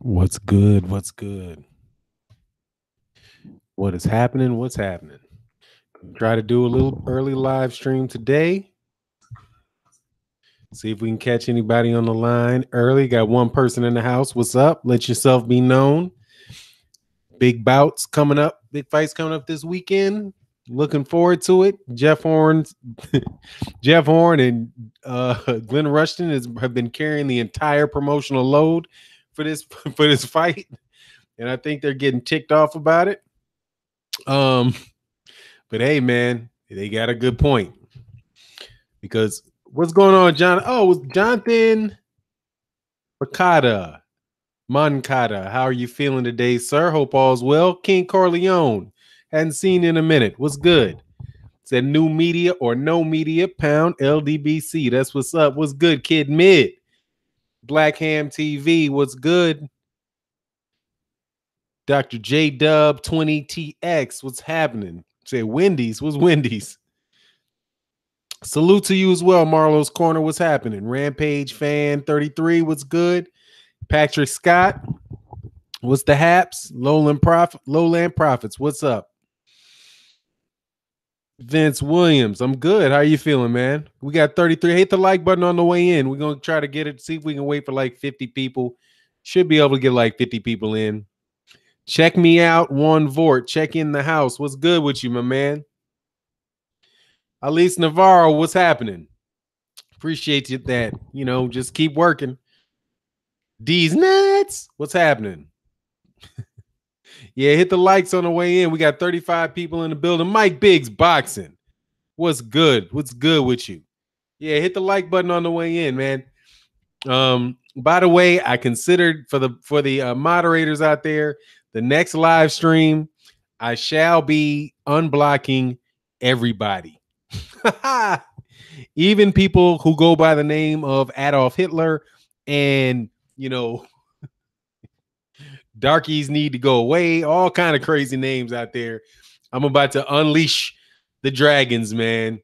What's good? What's good? What is happening? What's happening? Try to do a little early live stream today. See if we can catch anybody on the line early. Got one person in the house. What's up? Let yourself be known. Big bouts coming up. Big fights coming up this weekend. Looking forward to it. Jeff Horn and Glenn Rushton have been carrying the entire promotional load for this for this fight, and I think they're getting ticked off about it. But hey, man, they got a good point. Because what's going on, John? Oh, it was Jonathan Moncada. How are you feeling today, sir? Hope all's well. King Corleone. Hadn't seen you in a minute. What's good? Said new media or no media, pound LDBC. That's what's up. What's good, Kid Mid? Black Ham TV. What's good? Dr. J Dub 20TX. What's happening? Say Wendy's. What's Wendy's? Salute to you as well, Marlo's Corner. What's happening? Rampage Fan 33. What's good? Patrick Scott. What's the haps? Lowland Profits. What's up? Vince Williams. I'm good. How are you feeling, man? We got 33. Hit the like button on the way in. We're going to try to get it. See if we can wait for like 50 people. Should be able to get like 50 people in. Check me out, Juan Vort. Check in the house. What's good with you, my man? Alice Navarro, what's happening? Appreciate you that. Just keep working. D's nuts. What's happening? Yeah, hit the likes on the way in. We got 35 people in the building. Mike Biggs Boxing. What's good? What's good with you? Yeah, hit the like button on the way in, man. By the way, I considered for the moderators out there, the next live stream, I shall be unblocking everybody. Even people who go by the name of Adolf Hitler and, darkies need to go away, all kind of crazy names out there. I'm about to unleash the dragons, man.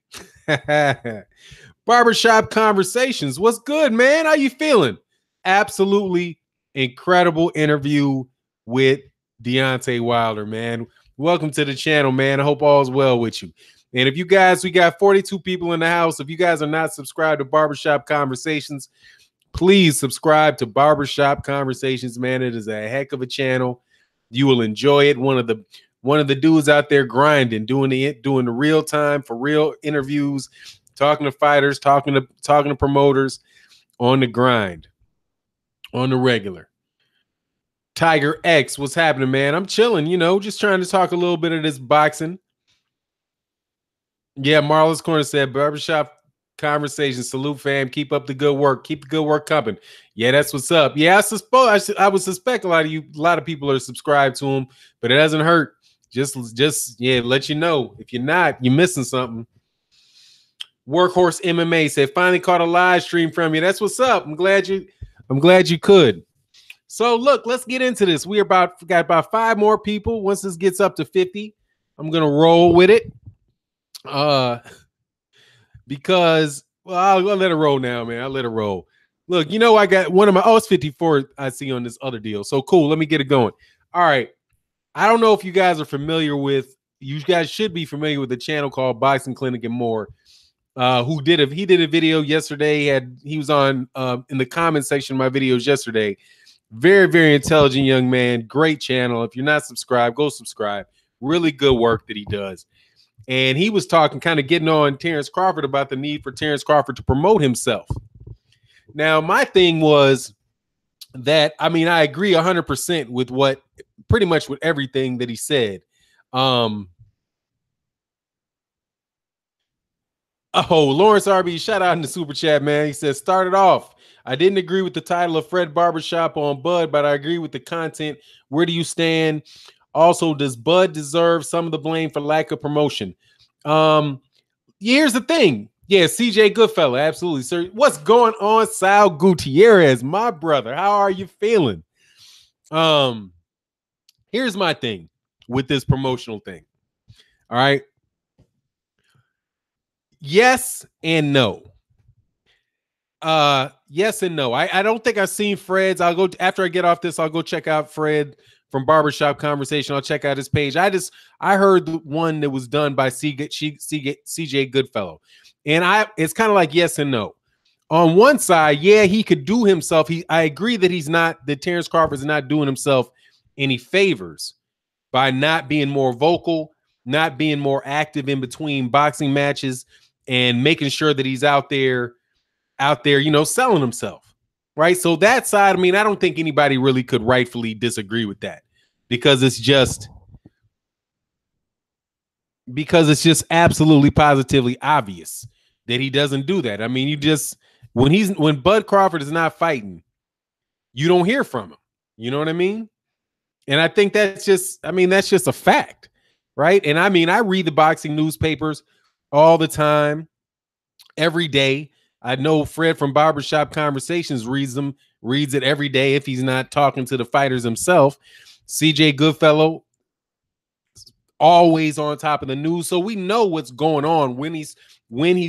Barbershop Conversations. What's good, man? How you feeling? Absolutely incredible interview with Deontay Wilder, man. Welcome to the channel, man. I hope all's well with you. And if you guys, we got 42 people in the house. If you guys are not subscribed to Barbershop Conversations, please subscribe to Barbershop Conversations, man. It is a heck of a channel. You will enjoy it. One of the dudes out there grinding, doing the real time for real interviews, talking to fighters, talking to promoters on the grind, on the regular. Tiger X, what's happening, man? I'm chilling, just trying to talk a little bit of this boxing. Yeah, Marlon's Corner said Barbershop Conversations. Salute, fam. Keep up the good work. Keep the good work coming. Yeah, that's what's up. Yeah, I would suspect a lot of people are subscribed to him, but it doesn't hurt. Just let you know. If you're not, you're missing something. Workhorse MMA said finally caught a live stream from you. That's what's up. I'm glad you could. So look, let's get into this. Got about 5 more people. Once this gets up to 50, I'm gonna roll with it. Because I'll let it roll now, man. I'll let it roll. Look, I got one of my it's 54 I see on this other deal. So cool. Let me get it going. All right. I don't know if you guys are familiar with. You guys should be familiar with the channel called Boxing Clinic and More. He did a video yesterday. He was on in the comment section of my videos yesterday. Very, very intelligent young man. Great channel. If you're not subscribed, go subscribe. Really good work that he does. And he was talking, kind of getting on Terrence Crawford about the need for Terrence Crawford to promote himself. Now, my thing was that, I agree 100% with pretty much with everything that he said. Lawrence RB, shout out in the super chat, man. He says, started off. I didn't agree with the title of Fred Barbershop on Bud, but I agree with the content. Where do you stand? Also, does Bud deserve some of the blame for lack of promotion? Here's the thing. Yeah, CJ Goodfella, absolutely, sir. What's going on, Sal Gutierrez, my brother? How are you feeling? Here's my thing with this promotional thing. All right. Yes and no. Yes and no. I don't think I've seen Fred's. I'll go after I get off this, I'll go check out Fred from Barbershop Conversation. I'll check out his page. I heard the one that was done by CJ Goodfellow. And it's kind of like yes and no. On one side, yeah, he could do himself. I agree that Terrence Crawford is not doing himself any favors by not being more vocal, not being more active in between boxing matches, and making sure that he's out there, selling himself. Right. So that side, I mean, I don't think anybody really could rightfully disagree with that because it's just absolutely positively obvious that he doesn't do that. I mean, when Bud Crawford is not fighting, you don't hear from him. You know what I mean? And I think that's just a fact, right? And I mean, I read the boxing newspapers all the time, every day. I know Fred from Barbershop Conversations reads it every day if he's not talking to the fighters himself. CJ Goodfellow, always on top of the news. So we know what's going on when he's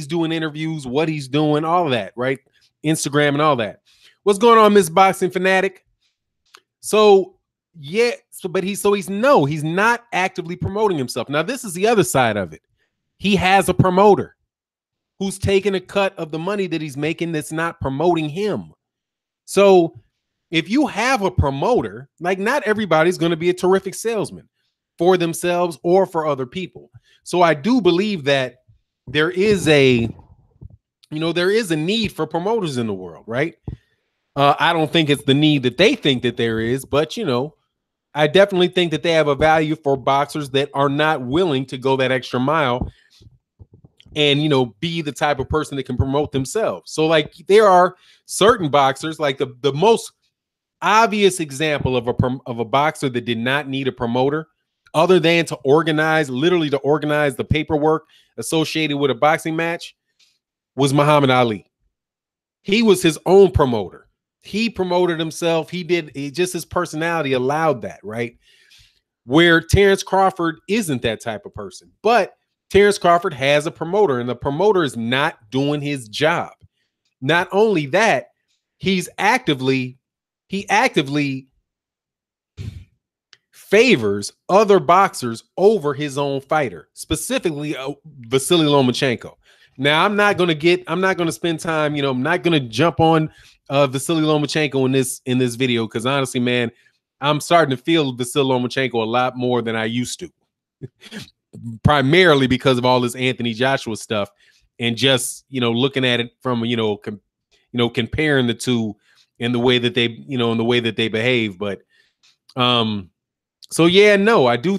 doing interviews, what he's doing, all of that, right? Instagram and all that. What's going on, Miss Boxing Fanatic? So yeah, he's not actively promoting himself. Now, this is the other side of it. He has a promoter who's taking a cut of the money that he's making that's not promoting him. So if you have a promoter, like not everybody's going to be a terrific salesman for themselves or for other people. So I do believe that there is a need for promoters in the world, right? I don't think it's the need that they think that there is, but I definitely think that they have a value for boxers that are not willing to go that extra mile and be the type of person that can promote themselves. So like there are certain boxers, like the most obvious example of a boxer that did not need a promoter other than to organize the paperwork associated with a boxing match was Muhammad Ali. He was his own promoter. He promoted himself. Just his personality allowed that, right? Where Terrence Crawford isn't that type of person. But Terrence Crawford has a promoter, and the promoter is not doing his job. Not only that, he actively favors other boxers over his own fighter, specifically Vasily Lomachenko. Now, I'm not going to spend time, I'm not going to jump on Vasily Lomachenko in this video because honestly, man, I'm starting to feel Vasily Lomachenko a lot more than I used to, primarily because of all this Anthony Joshua stuff and just, looking at it from, comparing the two in the way that they behave. But, so yeah, no, I do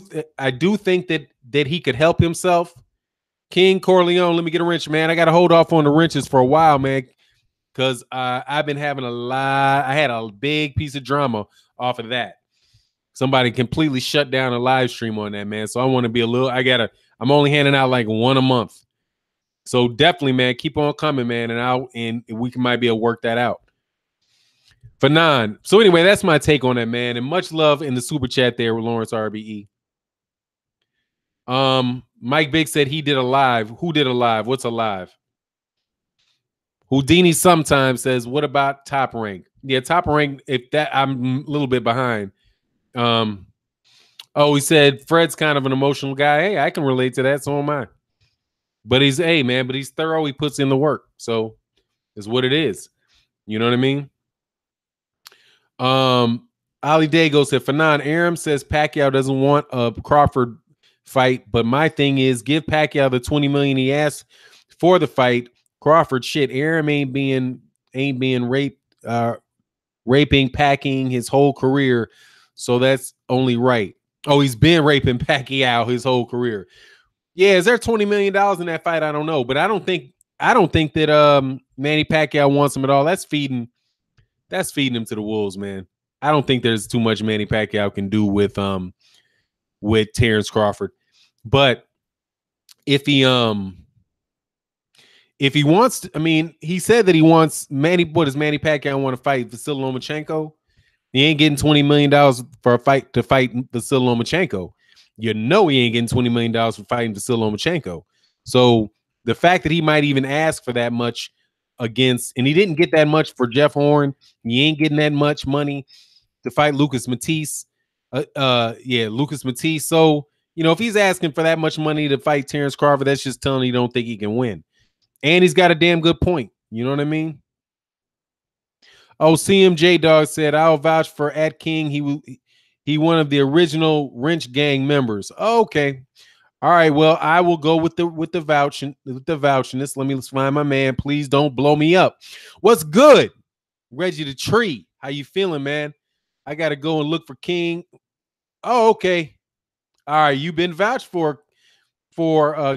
think that he could help himself. King Corleone, let me get a wrench, man. I got to hold off on the wrenches for a while, man, because I've been having I had a big piece of drama off of that. Somebody completely shut down a live stream on that, man. So I want to be I'm only handing out like one a month. So definitely, man, keep on coming, man, and we might be able to work that out. Fanon. So anyway, that's my take on that, man. And much love in the super chat there with Lawrence RBE. Mike Big said he did a live. Who did a live? What's a live? Houdini sometimes says, what about Top Rank? Yeah, Top Rank, I'm a little bit behind. He said Fred's kind of an emotional guy. Hey, I can relate to that, so am I. But he's thorough. He puts in the work. So it's what it is. You know what I mean? Ali Dago said, Fanon, Arum says Pacquiao doesn't want a Crawford fight, but my thing is give Pacquiao the $20 million he asked for the fight. Crawford, shit, Arum ain't being raping, packing his whole career, so that's only right. Oh, he's been raping Pacquiao his whole career. Yeah, is there $20 million in that fight? I don't know, but I don't think that Manny Pacquiao wants him at all. That's feeding him to the wolves, man. I don't think there's too much Manny Pacquiao can do with Terrence Crawford. But if he wants to, I mean, he said that he wants what does Manny Pacquiao want to fight Vasily Lomachenko? He ain't getting $20 million for a fight to fight Vasily Lomachenko. He ain't getting $20 million for fighting Vasily Lomachenko. So the fact that he might even ask for that much against, and he didn't get that much for Jeff Horn. He ain't getting that much money to fight Lucas Matisse. Lucas Matisse. So, if he's asking for that much money to fight Terrence Crawford, that's just telling you don't think he can win. And he's got a damn good point. You know what I mean? Oh, CMJ Dog said, I'll vouch for At King. He one of the original Wrench Gang members. Oh, okay. All right. Well, I will go with the vouching. With the vouching this. Let's find my man. Please don't blow me up. What's good? Reggie the Tree. How you feeling, man? I gotta go and look for King. Oh, okay. All right. You've been vouched for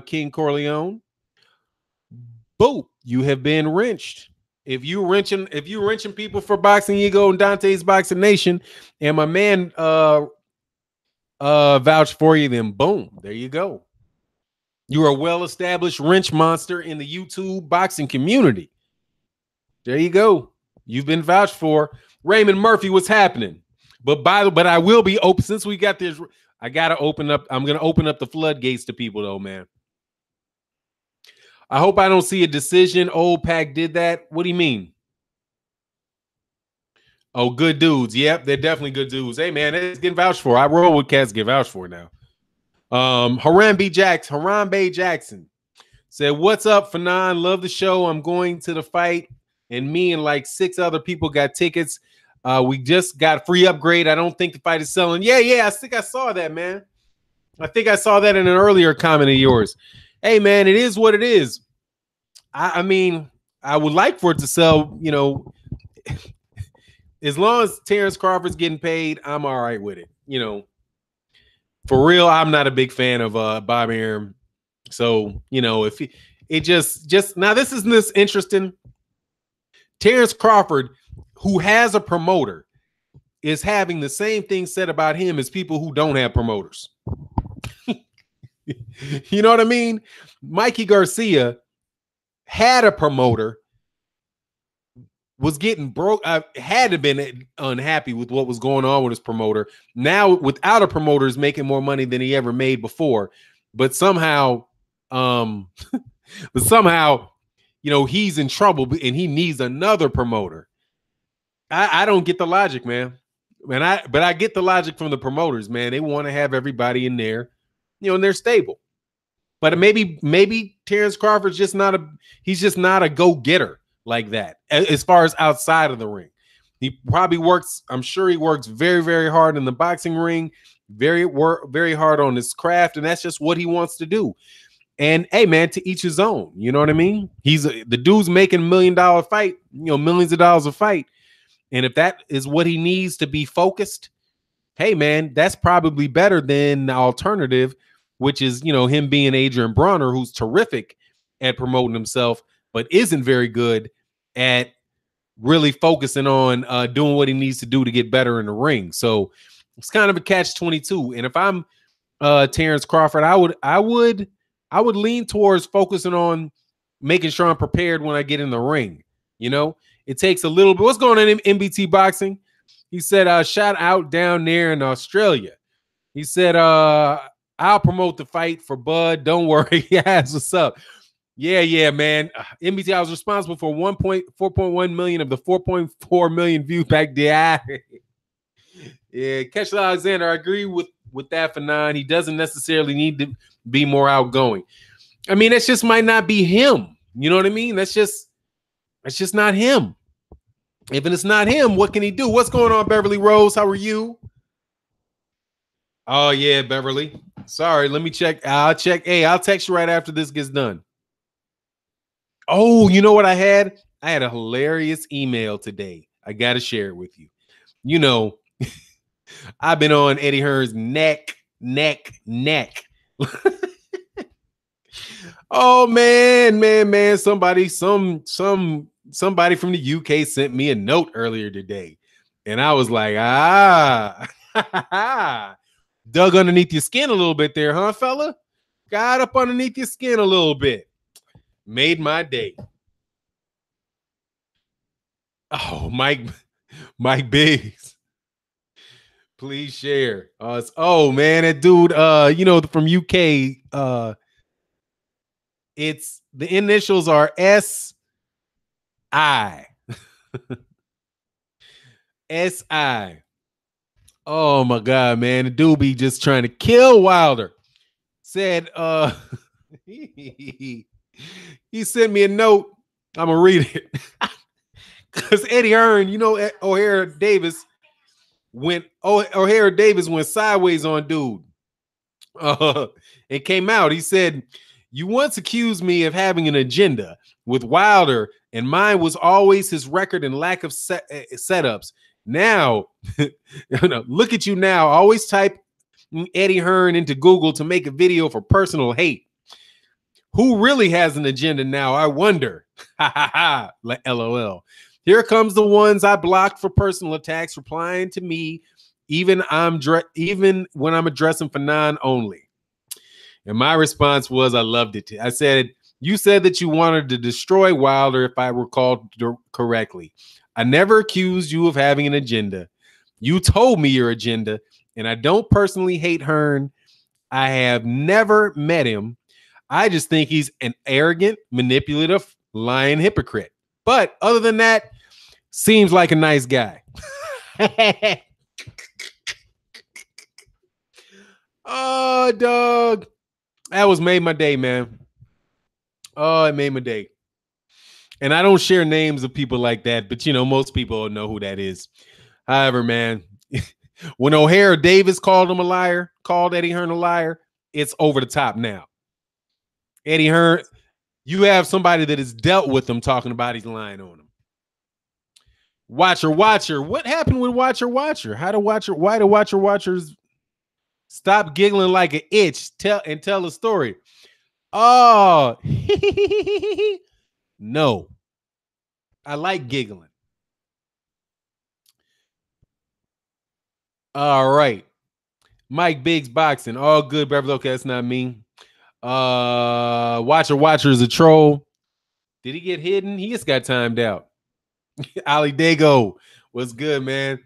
King Corleone. Boop. You have been wrenched. If you wrenching people for Boxing Ego and Dante's Boxing Nation, and my man vouch for you, then boom, there you go. You're a well-established wrench monster in the YouTube boxing community. There you go. You've been vouched for. Raymond Murphy, what's happening? But I will be open since we got this. I gotta open up. I'm gonna open up the floodgates to people, though, man. I hope I don't see a decision. Old Pack did that. What do you mean? Oh, good dudes. Yep, they're definitely good dudes. Hey, man, it's getting vouched for. I roll with cats get vouched for now. Harambe Jackson said, what's up, Fanon? Love the show. I'm going to the fight, and me and like 6 other people got tickets. We just got free upgrade. I don't think the fight is selling. Yeah, I think I saw that, man. I think I saw that in an earlier comment of yours. Hey, man, it is what it is. I mean, I would like for it to sell, as long as Terrence Crawford's getting paid, I'm all right with it. For real, I'm not a big fan of Bob Arum. So, if it just now this isn't this interesting. Terrence Crawford, who has a promoter, is having the same thing said about him as people who don't have promoters. You know what I mean? Mikey Garcia had a promoter, was getting broke. I had to been unhappy with what was going on with his promoter. Now, without a promoter, is making more money than he ever made before. But somehow, he's in trouble and he needs another promoter. I don't get the logic, man. But I get the logic from the promoters, man. They want to have everybody in there, in their stable. But maybe Terrence Crawford's just not a go-getter like that as far as outside of the ring. He probably works, I'm sure he works very, very hard in the boxing ring, very hard on his craft, and that's just what he wants to do. And hey, man, to each his own. You know what I mean? The dude's making $1 million fight, millions of dollars a fight. And if that is what he needs to be focused, hey, man, that's probably better than the alternative, which is, him being Adrian Bronner, who's terrific at promoting himself, but isn't very good at really focusing on doing what he needs to do to get better in the ring. So it's kind of a catch-22. And if I'm Terrence Crawford, I would lean towards focusing on making sure I'm prepared when I get in the ring. It takes a little bit. What's going on in MBT Boxing? He said, shout out down there in Australia. He said, I'll promote the fight for Bud. Don't worry. Yes, what's up? Yeah, man. MBT, I was responsible for 4.1 million of the 4.4 million views back there. Yeah, Kesha Alexander, I agree with that for 9. He doesn't necessarily need to be more outgoing. I mean, that just might not be him. You know what I mean? That's just not him. If it's not him, what can he do? What's going on, Beverly Rose? How are you? Oh, yeah, Beverly. Sorry, let me check. I'll check. Hey, I'll text you right after this gets done. Oh, you know what I had? I had a hilarious email today. I got to share it with you. I've been on Eddie Hearn's neck. Oh, man. Somebody from the UK sent me a note earlier today. And I was like, dug underneath your skin a little bit there, huh, fella? Got up underneath your skin a little bit. Made my day. Oh, Mike Biggs. Please share. Man, that dude, from UK, it's the initials are S I. S-I. Oh my God, man. The dude be just trying to kill Wilder. Said, he sent me a note. I'm gonna read it. Because Eddie Hearn, you know, O'Hara Davis went sideways on dude. It came out. He said, "You once accused me of having an agenda with Wilder, and mine was always his record and lack of setups. Now, look at you now. Always type Eddie Hearn into Google to make a video for personal hate. Who really has an agenda now? I wonder." Ha ha ha. LOL. Here comes the ones I blocked for personal attacks replying to me, even when I'm addressing for non only. And my response was, I loved it. I said, "You said that you wanted to destroy Wilder, if I recall correctly. I never accused you of having an agenda. You told me your agenda, and I don't personally hate Hearn. I have never met him. I just think he's an arrogant, manipulative, lying hypocrite. But other than that, seems like a nice guy." Oh, dog. That made my day, man. Oh, it made my day. And I don't share names of people like that, but you know, most people know who that is. However, man, when O'Hara Davis called Eddie Hearn a liar, it's over the top now. Eddie Hearn, you have somebody that has dealt with him talking about he's lying on him. Watcher. What happened with Watcher? Why do Watchers stop giggling like an itch? Tell a story. Oh, no. I like giggling. All right. Mike Biggs boxing. All good, Beverly. Okay, that's not me. Watcher is a troll. Did he get hidden? He just got timed out. Ali Dago was good, man.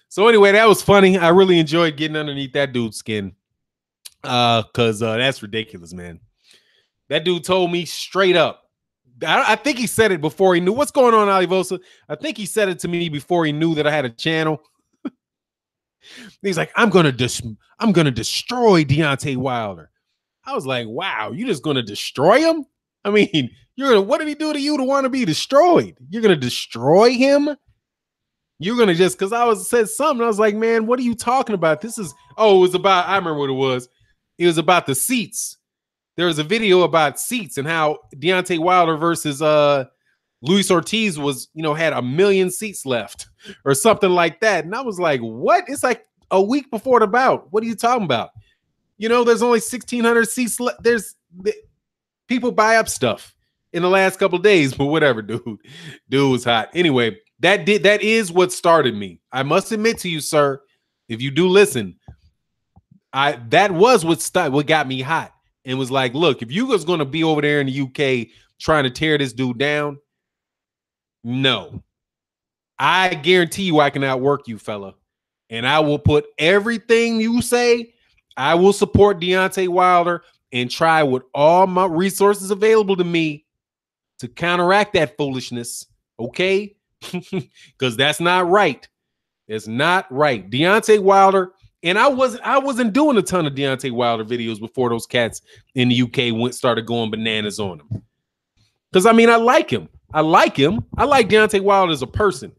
So anyway, that was funny. I really enjoyed getting underneath that dude's skin. Because that's ridiculous, man. That dude told me straight up. I think he said it before he knew what's going on, Alivosa. I think he said it to me before he knew that I had a channel. He's like, I'm gonna destroy Deontay Wilder. I was like, wow, you just gonna destroy him? I mean, what did he do to you to want to be destroyed? You're gonna destroy him? You're gonna just because I said something. I was like, man, what are you talking about? It was about, I remember what it was. It was about the seats. There was a video about seats and how Deontay Wilder versus Luis Ortiz was, had 1 million seats left or something like that. And I was like, what? It's like a week before the bout. What are you talking about? There's only 1,600 seats left. People buy up stuff in the last couple of days, but whatever, dude. Dude was hot. Anyway, that is what started me. I must admit to you, sir, if you do listen, that was what got me hot. And was like, look, if you was going to be over there in the UK trying to tear this dude down, no. I guarantee you I can outwork you, fella. And I will put everything you say, I will support Deontay Wilder and try with all my resources available to me to counteract that foolishness, okay? Because that's not right. It's not right. Deontay Wilder, and I wasn't doing a ton of Deontay Wilder videos before those cats in the UK started going bananas on him. Because, I mean, I like him. I like Deontay Wilder as a person.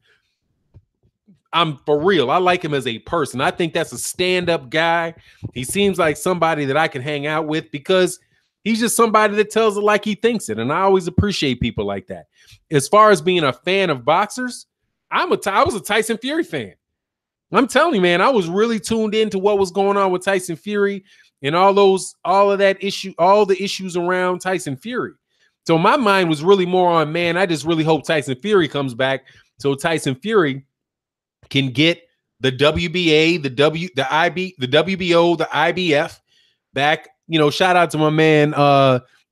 I'm for real. I like him as a person. I think that's a stand-up guy. He seems like somebody that I can hang out with because he's just somebody that tells it like he thinks it. And I always appreciate people like that. As far as being a fan of boxers, I was a Tyson Fury fan. I'm telling you, man, I was really tuned into what was going on with Tyson Fury and all the issues around Tyson Fury. So my mind was really more on, man, I just really hope Tyson Fury comes back so Tyson Fury can get the WBA, the WBO, the IBF back. Shout out to my man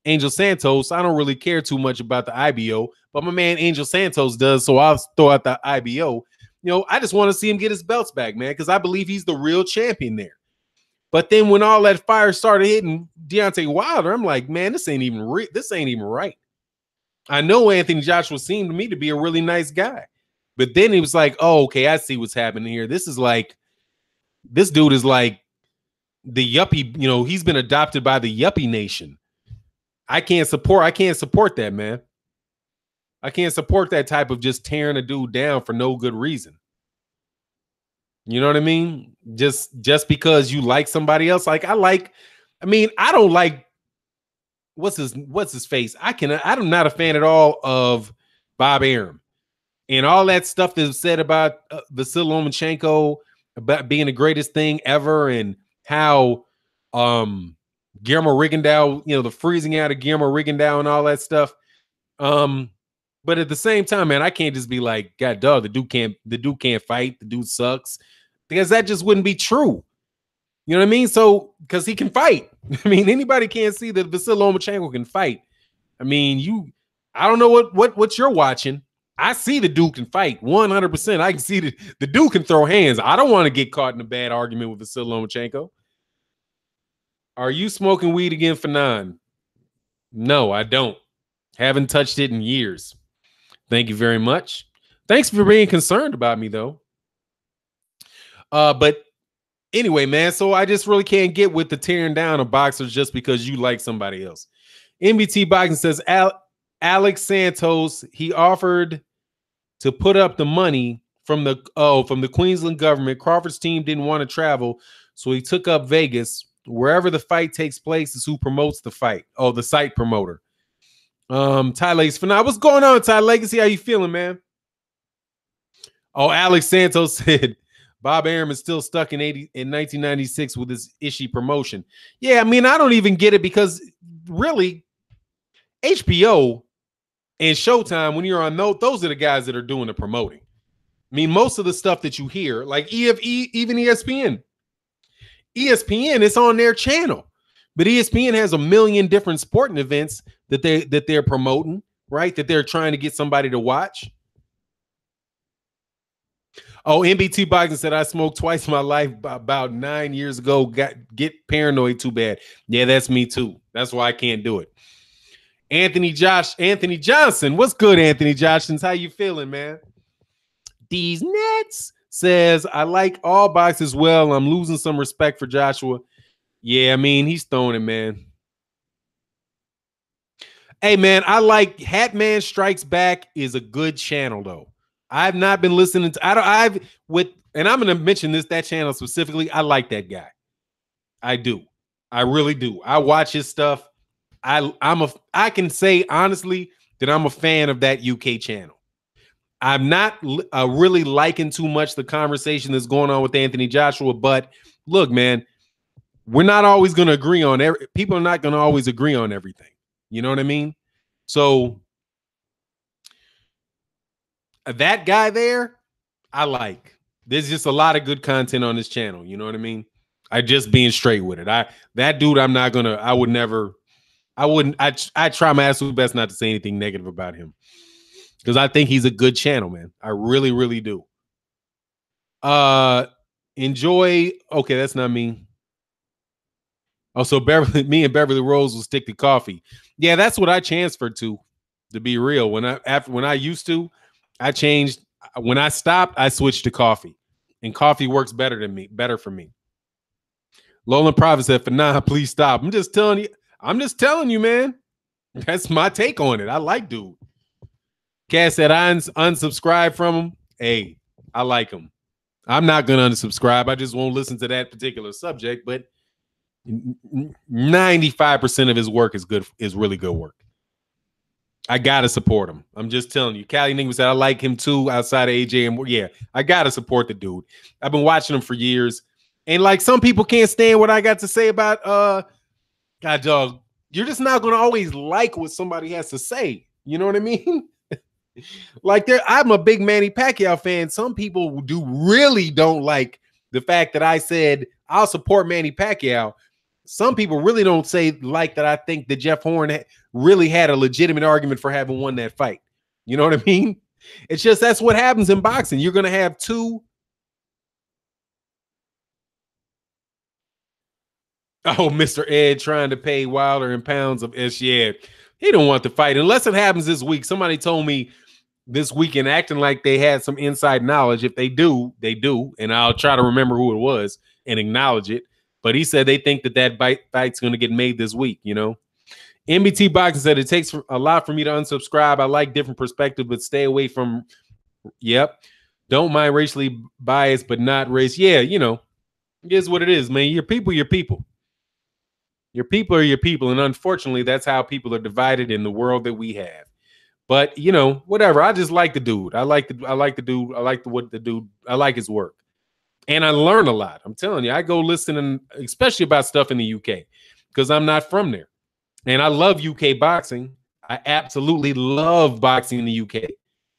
Angel Santos. I don't really care too much about the IBO, but my man Angel Santos does, so I'll throw out the IBO. I just want to see him get his belts back, man, because I believe he's the real champion there. But then when all that fire started hitting Deontay Wilder, I'm like, man, this ain't even right. I know Anthony Joshua seemed to me to be a really nice guy. But then he was like, oh, okay, I see what's happening here. This dude is like the yuppie, he's been adopted by the yuppie nation. I can't support that, man. I can't support that type of just tearing a dude down for no good reason. You know what I mean? Just because you like somebody else. Like I don't like what's his face? I'm not a fan at all of Bob Arum and all that stuff that's said about Vasily Lomachenko about being the greatest thing ever, and how Guillermo Rigondeaux, the freezing out of Guillermo Rigondeaux and all that stuff. But at the same time, man, I can't just be like, God dog, the dude can't fight, the dude sucks, because that just wouldn't be true. You know what I mean? So, because he can fight. I mean, anybody can't see that Vasily Lomachenko can fight. I mean, I don't know what you're watching. I see the dude can fight 100%. I can see the dude can throw hands. I don't want to get caught in a bad argument with Vasily Lomachenko. Are you smoking weed again, Fanon? No, I don't. Haven't touched it in years. Thank you very much. Thanks for being concerned about me, though. But anyway, man, so I just really can't get with the tearing down of boxers just because you like somebody else. MBT Boxing says Alex Santos, he offered to put up the money from the Queensland government. Crawford's team didn't want to travel, so he took up Vegas. Wherever the fight takes place is who promotes the fight. Oh, the site promoter. Ty Legacy for now. What's going on, Ty Legacy? How you feeling, man? Oh, Alex Santos said Bob Arum is still stuck in 1996 with his Ishii promotion. Yeah, I mean, I don't even get it, because really, HBO and Showtime, when you're on those are the guys that are doing the promoting. I mean, most of the stuff that you hear, like even ESPN, it's on their channel, but ESPN has a million different sporting events that they're promoting, right? That they're trying to get somebody to watch. Oh, MBT Boxing said, I smoked twice in my life about 9 years ago. Get paranoid too bad. Yeah, that's me too. That's why I can't do it. Anthony Johnson. What's good, Anthony Johnson? How you feeling, man? These Nets says, I like all boxers well. I'm losing some respect for Joshua. Yeah, I mean, he's throwing it, man. Hey, man, I like Hatman Strikes Back is a good channel, though. I've not been listening to and I'm going to mention that channel specifically. I like that guy. I do. I really do. I watch his stuff. I can say honestly that I'm a fan of that UK channel. I'm not really liking too much the conversation that's going on with Anthony Joshua, but look, man, we're not always going to agree on people are not going to always agree on everything. You know what I mean? So that guy there, I like. There's just a lot of good content on this channel. You know what I mean? I just being straight with it. That dude, I try my absolute best not to say anything negative about him, because I think he's a good channel, man. I really, really do. Enjoy. Okay, that's not me. Oh, so me and Beverly Rose will stick to coffee. Yeah, that's what I transferred to be real. When I used to, I changed. When I stopped, I switched to coffee, and coffee works better for me. Lolan Prophet said, "Nah, please stop." I'm just telling you, man. That's my take on it. I like dude. Cass said, I unsubscribe from him. Hey, I like him. I'm not gonna unsubscribe. I just won't listen to that particular subject. But 95% of his work is really good work. I gotta support him. I'm just telling you. Callie Ningman said, I like him too, outside of AJ. And yeah, I gotta support the dude. I've been watching him for years. And like, some people can't stand what I got to say about God dog. You're just not gonna always like what somebody has to say. You know what I mean? Like, I'm a big Manny Pacquiao fan. Some people really don't like the fact that I said I'll support Manny Pacquiao. Some people really don't like that I think that Jeff Horn really had a legitimate argument for having won that fight. You know what I mean? It's just, that's what happens in boxing. You're going to have two. Oh, Mr. Ed trying to pay Wilder in pounds of ish. Yeah. He don't want to fight unless it happens this week. Somebody told me this weekend, acting like they had some inside knowledge. If they do, they do. And I'll try to remember who it was and acknowledge it. But he said they think that fight's going to get made this week, you know. MBT Boxing said it takes a lot for me to unsubscribe. I like different perspectives, but stay away from, don't mind racially biased, but not race. Yeah, you know, it is what it is, man. Your people, your people. Your people are your people. And unfortunately, that's how people are divided in the world that we have. But, you know, whatever. I just like the dude. I like the dude. I like his work. And I learn a lot. I'm telling you, I go listening, especially about stuff in the UK, because I'm not from there. And I love UK boxing. I absolutely love boxing in the UK.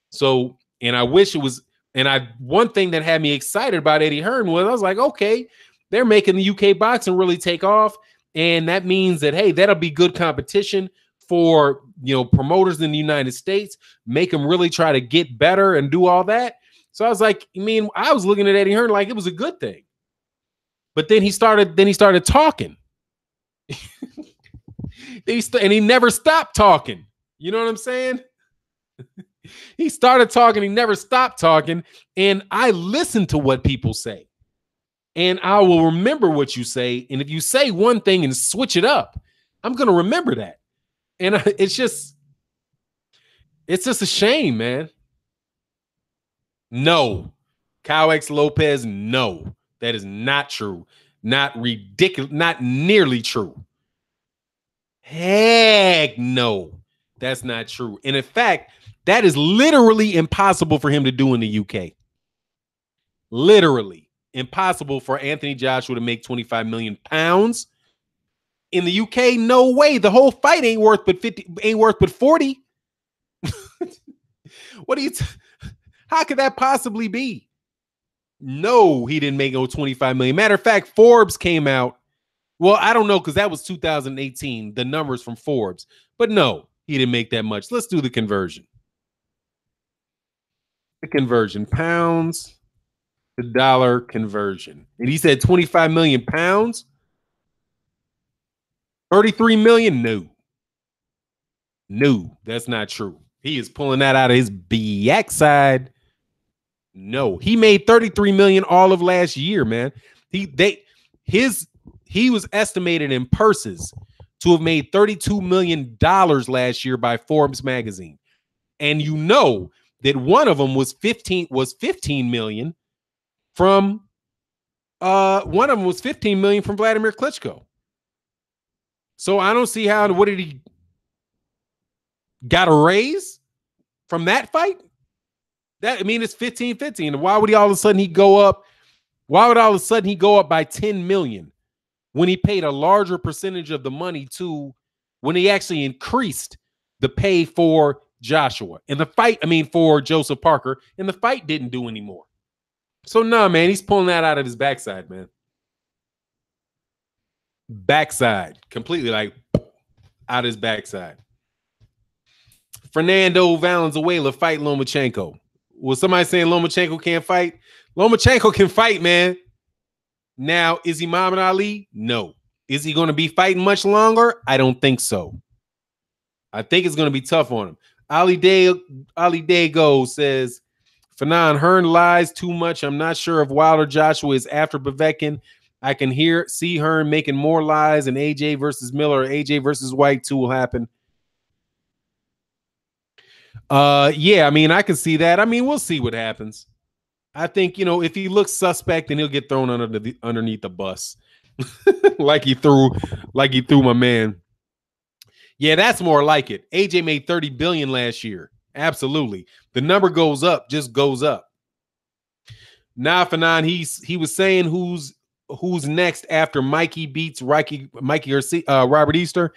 So, and I wish it was, one thing that had me excited about Eddie Hearn was I was like, okay, they're making the UK boxing really take off. And that means that, hey, that'll be good competition for, you know, promoters in the United States, make them really try to get better and do all that. So I was like, I was looking at Eddie Hearn like it was a good thing. But then he started talking. And he never stopped talking. You know what I'm saying? He started talking, he never stopped talking, and I listen to what people say. And I will remember what you say. And if you say one thing and switch it up, I'm going to remember that. And it's just a shame, man. No. Kyle X Lopez, no. That is not true. Not ridiculous. Not nearly true. Heck no. That's not true. And in fact, that is literally impossible for him to do in the UK. Literally impossible for Anthony Joshua to make 25 million pounds. In the UK, no way. The whole fight ain't worth but 40. What do you how could that possibly be? No, he didn't make no 25 million. Matter of fact, Forbes came out. Well, I don't know, because that was 2018, the numbers from Forbes. But no, he didn't make that much. Let's do the conversion. The conversion, pounds to dollar conversion. And he said 25 million pounds. 33 million? No, that's not true. He is pulling that out of his backside. No, he made 33 million all of last year, man. He was estimated in purses to have made $32 million last year by Forbes magazine. And you know that one of them was 15 million from Vladimir Klitschko. So I don't see how, what did he got a raise from that fight? It's 15-15. And why would all of a sudden he go up? Why would all of a sudden he go up by 10 million when he paid a larger percentage of the money to, when he actually increased the pay for Joshua and the fight, for Joseph Parker, and the fight didn't do anymore. So no, man, he's pulling that out of his backside, man. Backside, completely like out of his backside. Fernando Valenzuela fight Lomachenko. Was somebody saying Lomachenko can't fight? Lomachenko can fight, man. Now, is he Muhammad Ali? No. Is he going to be fighting much longer? I don't think so. I think it's going to be tough on him. Ali Dago says, Fanon, Hearn lies too much. I'm not sure if Wilder Joshua is after Povetkin. I can see Hearn making more lies, and AJ versus Miller or AJ versus White too will happen. Yeah, I can see that. We'll see what happens. I think, if he looks suspect, then he'll get thrown underneath the bus. like he threw my man. Yeah, that's more like it. AJ made 30 billion last year. Absolutely. The number goes up, just goes up. Now, Fanon, he was saying who's next after Mikey beats Mikey Garcia, Robert Easter.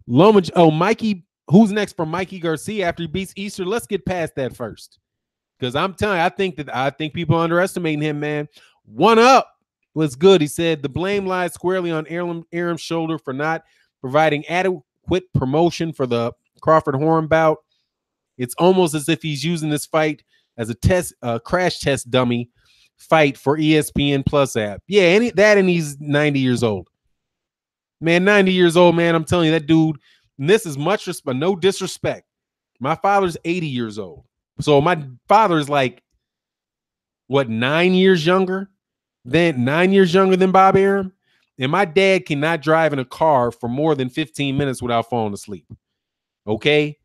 Mikey, who's next for Mikey Garcia after he beats Easter? Let's get past that first. Because I'm telling you, I think people are underestimating him, man. One up was good. He said the blame lies squarely on Arum's shoulder for not providing adequate promotion for the Crawford Horn bout. It's almost as if he's using this fight as a crash test dummy fight for ESPN Plus app. Yeah, and he's 90 years old. Man, 90 years old, man. I'm telling you, that dude, and this is much respect, no disrespect. My father's 80 years old. So my father's like, what, 9 years younger? 9 years younger than Bob Arum? And my dad cannot drive in a car for more than 15 minutes without falling asleep. Okay?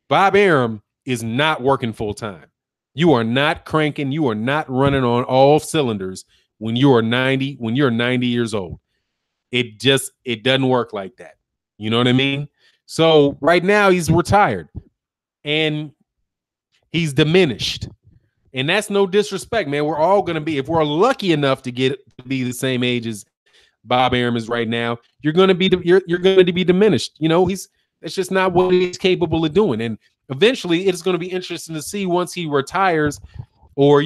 Bob Arum is not working full time. You are not cranking, you are not running on all cylinders when you are 90, when you're 90 years old. It doesn't work like that. You know what I mean? So right now he's retired and he's diminished. And that's no disrespect, man. We're all going to be, if we're lucky enough to get to be the same age as Bob Arum is right now, you're going to be you're going to be diminished. You know, that's just not what he's capable of doing. And eventually it's going to be interesting to see once he retires, or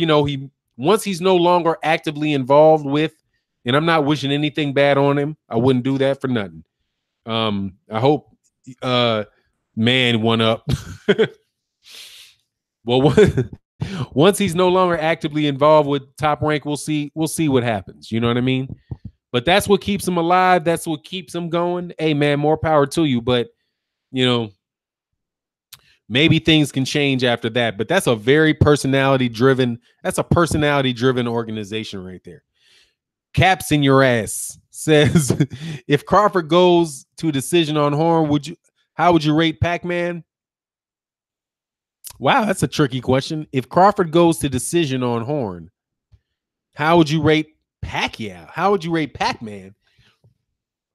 once he's no longer actively involved with, and I'm not wishing anything bad on him. I wouldn't do that for nothing. I hope man won up. Well, once he's no longer actively involved with Top Rank, we'll see what happens. You know what I mean? But that's what keeps him alive. That's what keeps him going. Hey, man, more power to you. But, maybe things can change after that. But that's a very personality-driven organization right there. Caps in your ass says, if Crawford goes to a decision on Horn, how would you rate Pac-Man? Wow, that's a tricky question. If Crawford goes to decision on Horn, how would you rate Pacquiao? How would you rate Pac-Man?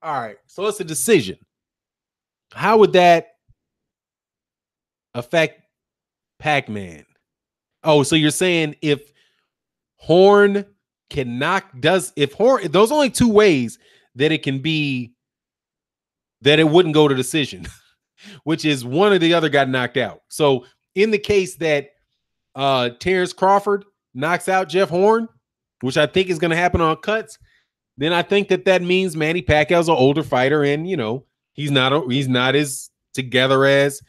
All right, so it's a decision. How would that affect Pac-Man? Oh, so you're saying if Horn those only two ways that it can be that it wouldn't go to decision, which is one or the other got knocked out. So in the case that Terrence Crawford knocks out Jeff Horn, which I think is going to happen on cuts, then I think that means Manny Pacquiao's an older fighter, and he's not as together as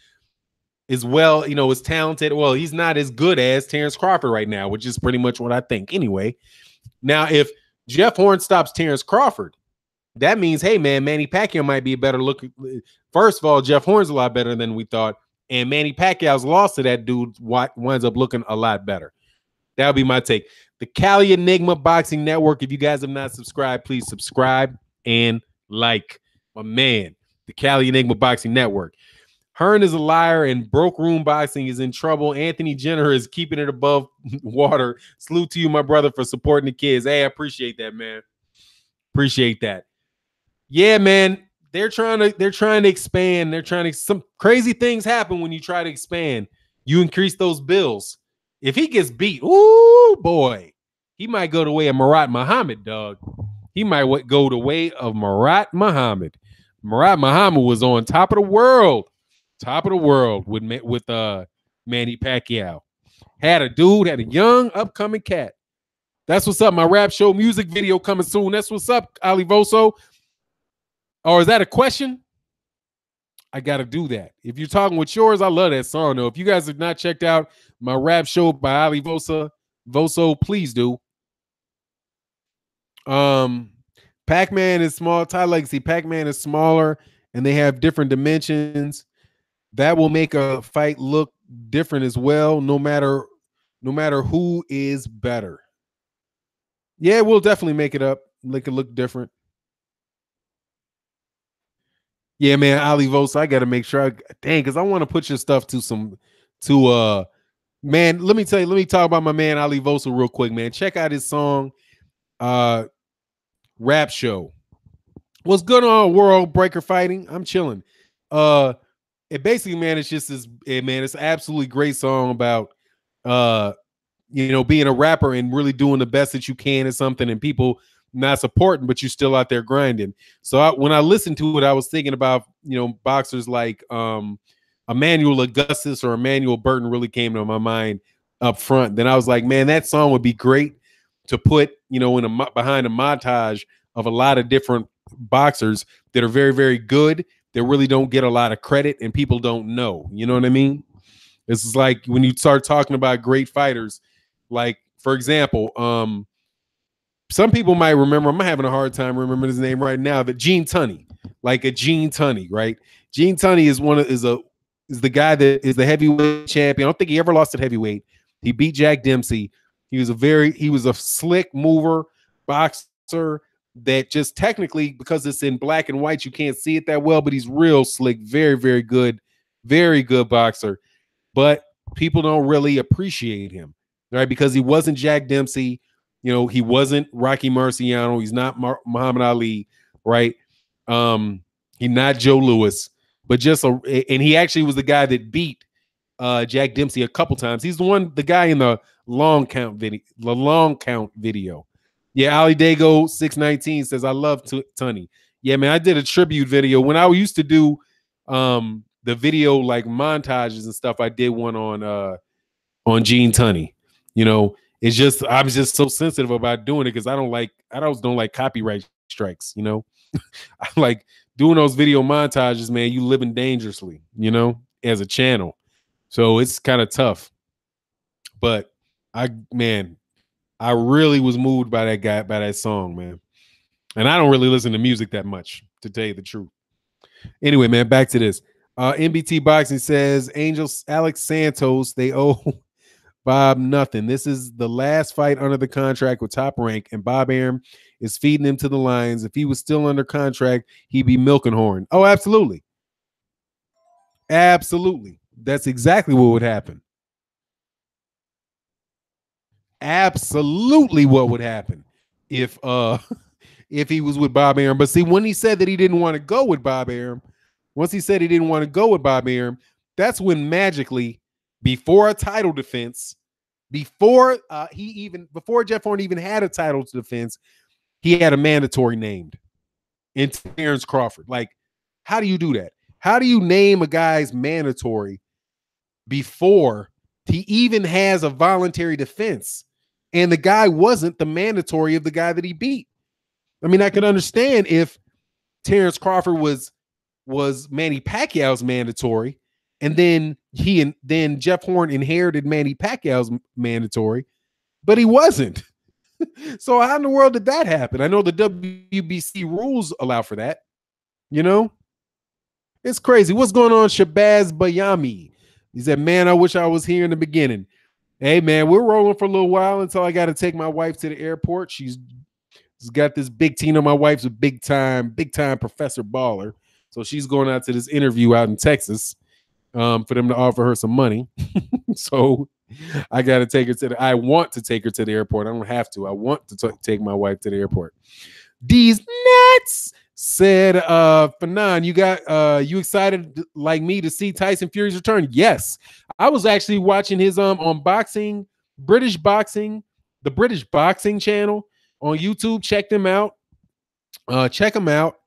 well, as talented. Well, he's not as good as Terrence Crawford right now, which is pretty much what I think anyway. Now, if Jeff Horn stops Terrence Crawford, that means, hey, man, Manny Pacquiao might be a better look. First of all, Jeff Horn's a lot better than we thought, and Manny Pacquiao's loss to that dude winds up looking a lot better. That would be my take. The Cali Enigma Boxing Network. If you guys have not subscribed, please subscribe and like. My man, the Cali Enigma Boxing Network. Hearn is a liar and Broke Room Boxing is in trouble. Anthony Jenner is keeping it above water. Salute to you, my brother, for supporting the kids. Hey, I appreciate that, man. Appreciate that. Yeah, man. They're trying to expand. Some crazy things happen when you try to expand. You increase those bills. If he gets beat, ooh, boy, he might go the way of Marat Muhammad, dog. He might go the way of Marat Muhammad. Marat Muhammad was on top of the world with Manny Pacquiao. Had a young upcoming cat. That's what's up. My rap show music video coming soon. That's what's up, Ali Voso. Or is that a question? I got to do that. If you're talking with yours, I love that song, though. If you guys have not checked out my rap show by Ali Voso, please do. Pac-Man is small. Ty Legacy. Pac-Man is smaller, and they have different dimensions. That will make a fight look different as well, no matter who is better. Yeah, we'll definitely make it look different. Yeah, man, Ali Vosa, I got to make sure. Because I want to put your stuff man, let me talk about my man Ali Vosa real quick, man. Check out his song, Rap Show. What's good on World Breaker Fighting? I'm chilling. It basically, man, it's just it's an absolutely great song about being a rapper and really doing the best that you can at something, and people not supporting, but you're still out there grinding. So when I listened to it, I was thinking about, boxers like Emmanuel Augustus or Emmanuel Burton really came to my mind up front. Then I was like, man, that song would be great to put, behind a montage of a lot of different boxers that are very, very good, that really don't get a lot of credit and people don't know. You know what I mean? This is like when you start talking about great fighters, like, for example, some people might remember, I'm having a hard time remembering his name right now, but Gene Tunney. like a Gene Tunney, right? Gene Tunney is the guy that is the heavyweight champion. I don't think he ever lost at heavyweight. He beat Jack Dempsey. He was a slick mover boxer that just technically, because it's in black and white, you can't see it that well, but he's real slick, very, very good boxer. But people don't really appreciate him, right? Because he wasn't Jack Dempsey, he wasn't Rocky Marciano, he's not Muhammad Ali, right? He's not Joe Louis, but and he actually was the guy that beat Jack Dempsey a couple times. He's the guy in the long count video. Yeah, Ali Dago 619 says, I love Tunney. Yeah, man, I did a tribute video when I used to do the video like montages and stuff. I did one on Gene Tunney. It's just I'm just so sensitive about doing it because I don't like copyright strikes. I like doing those video montages, man. You living dangerously, as a channel. So it's kind of tough. But I really was moved by that song, man. And I don't really listen to music that much, to tell you the truth. Anyway, man, back to this. NBT Boxing says, Alex Santos, they owe Bob nothing. This is the last fight under the contract with Top Rank, and Bob Arum is feeding him to the lions. If he was still under contract, he'd be milking horn. Oh, absolutely. Absolutely. That's exactly what would happen. Absolutely what would happen if he was with Bob Arum. But see, when he said that he didn't want to go with Bob Arum, that's when magically, before a title defense, before Jeff Horn even had a title defense, he had a mandatory named in Terrence Crawford. Like, how do you do that? How do you name a guy's mandatory before he even has a voluntary defense? And the guy wasn't the mandatory of the guy that he beat. I mean, I could understand if Terrence Crawford was Manny Pacquiao's mandatory, and then then Jeff Horn inherited Manny Pacquiao's mandatory, but he wasn't. So how in the world did that happen? I know the WBC rules allow for that. It's crazy. What's going on, Shabazz Bayami? He said, man, I wish I was here in the beginning. Hey, man, we're rolling for a little while until I got to take my wife to the airport. She's got this big team. My wife's a big time professor baller. So she's going out to this interview out in Texas for them to offer her some money. So I got to take her I want to take her to the airport. I don't have to. I want to take my wife to the airport. These nuts said, Fanon, you excited like me to see Tyson Fury's return? Yes. I was actually watching his on boxing, British boxing, the British boxing channel on YouTube. Check them out. Check them out.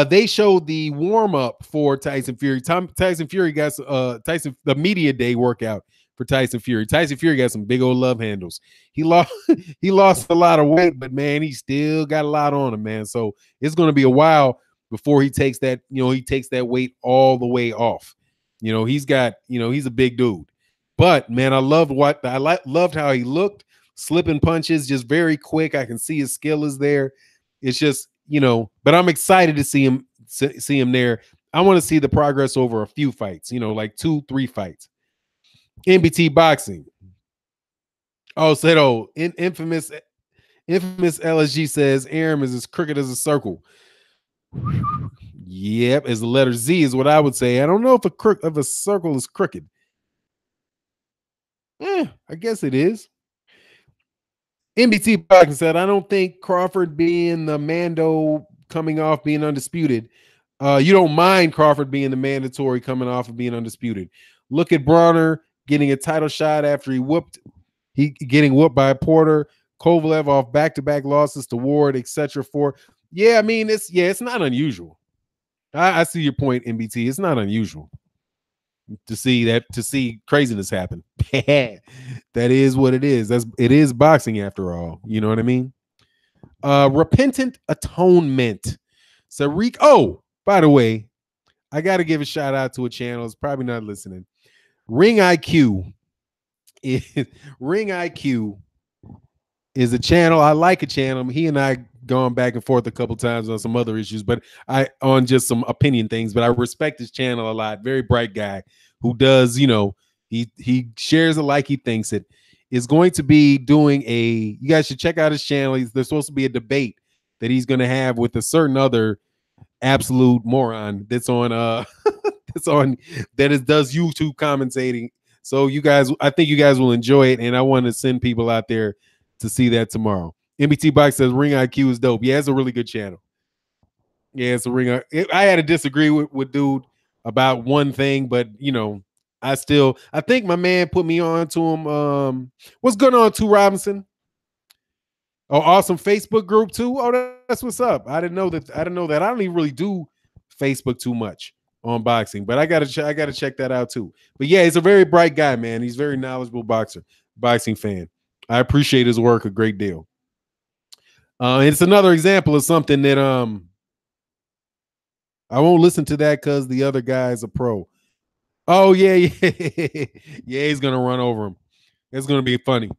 They showed the warm-up for Tyson Fury. Tyson Fury got the media day workout for Tyson Fury. Tyson Fury got some big old love handles. He lost a lot of weight, but man, he still got a lot on him, man. So it's going to be a while before he takes that, weight all the way off. He's a big dude. But man, I loved how he looked, slipping punches, just very quick. I can see his skill is there. It's just, but I'm excited to see him there. I want to see the progress over a few fights, like 2-3 fights. NBT Boxing. Infamous LSG says Arum is as crooked as a circle. Yep, as the letter Z is what I would say. I don't know if a circle is crooked. I guess it is. NBT Boxing said, I don't think Crawford being the Mando coming off being undisputed. You don't mind Crawford being the mandatory coming off of being undisputed. Look at Bronner getting a title shot after he getting whooped by Porter, Kovalev off back-to-back losses to Ward, etc. I mean, it's not unusual. I see your point, NBT. It's not unusual to see craziness happen. That is what it is. It is boxing after all. You know what I mean? Repentant Atonement. Sariq. Oh, by the way, I got to give a shout out to a channel. It's probably not listening. Ring IQ is a channel. I like a channel. He and I gone back and forth a couple times on some other issues, but on just some opinion things. But I respect his channel a lot. Very bright guy who does, he shares it like he thinks it. Is going to be doing you guys should check out his channel. There's supposed to be a debate that he's going to have with a certain other absolute moron that's on does YouTube commentating. So I think you guys will enjoy it, and I want to send people out there to see that tomorrow. MBT Box says Ring IQ is dope. Yeah, it's a really good channel. Yeah, it's a ring. I had to disagree with dude about one thing, but I think my man put me on to him. What's going on, Two Robinson? Oh, awesome Facebook group too. Oh, that's what's up. I didn't know that. I don't even really do Facebook too much on boxing, but I gotta check that out too. But yeah, he's a very bright guy, man. He's a very knowledgeable boxing fan. I appreciate his work a great deal. It's another example of something that I won't listen to that because the other guy is a pro. Oh yeah. Yeah, he's gonna run over him. It's gonna be funny.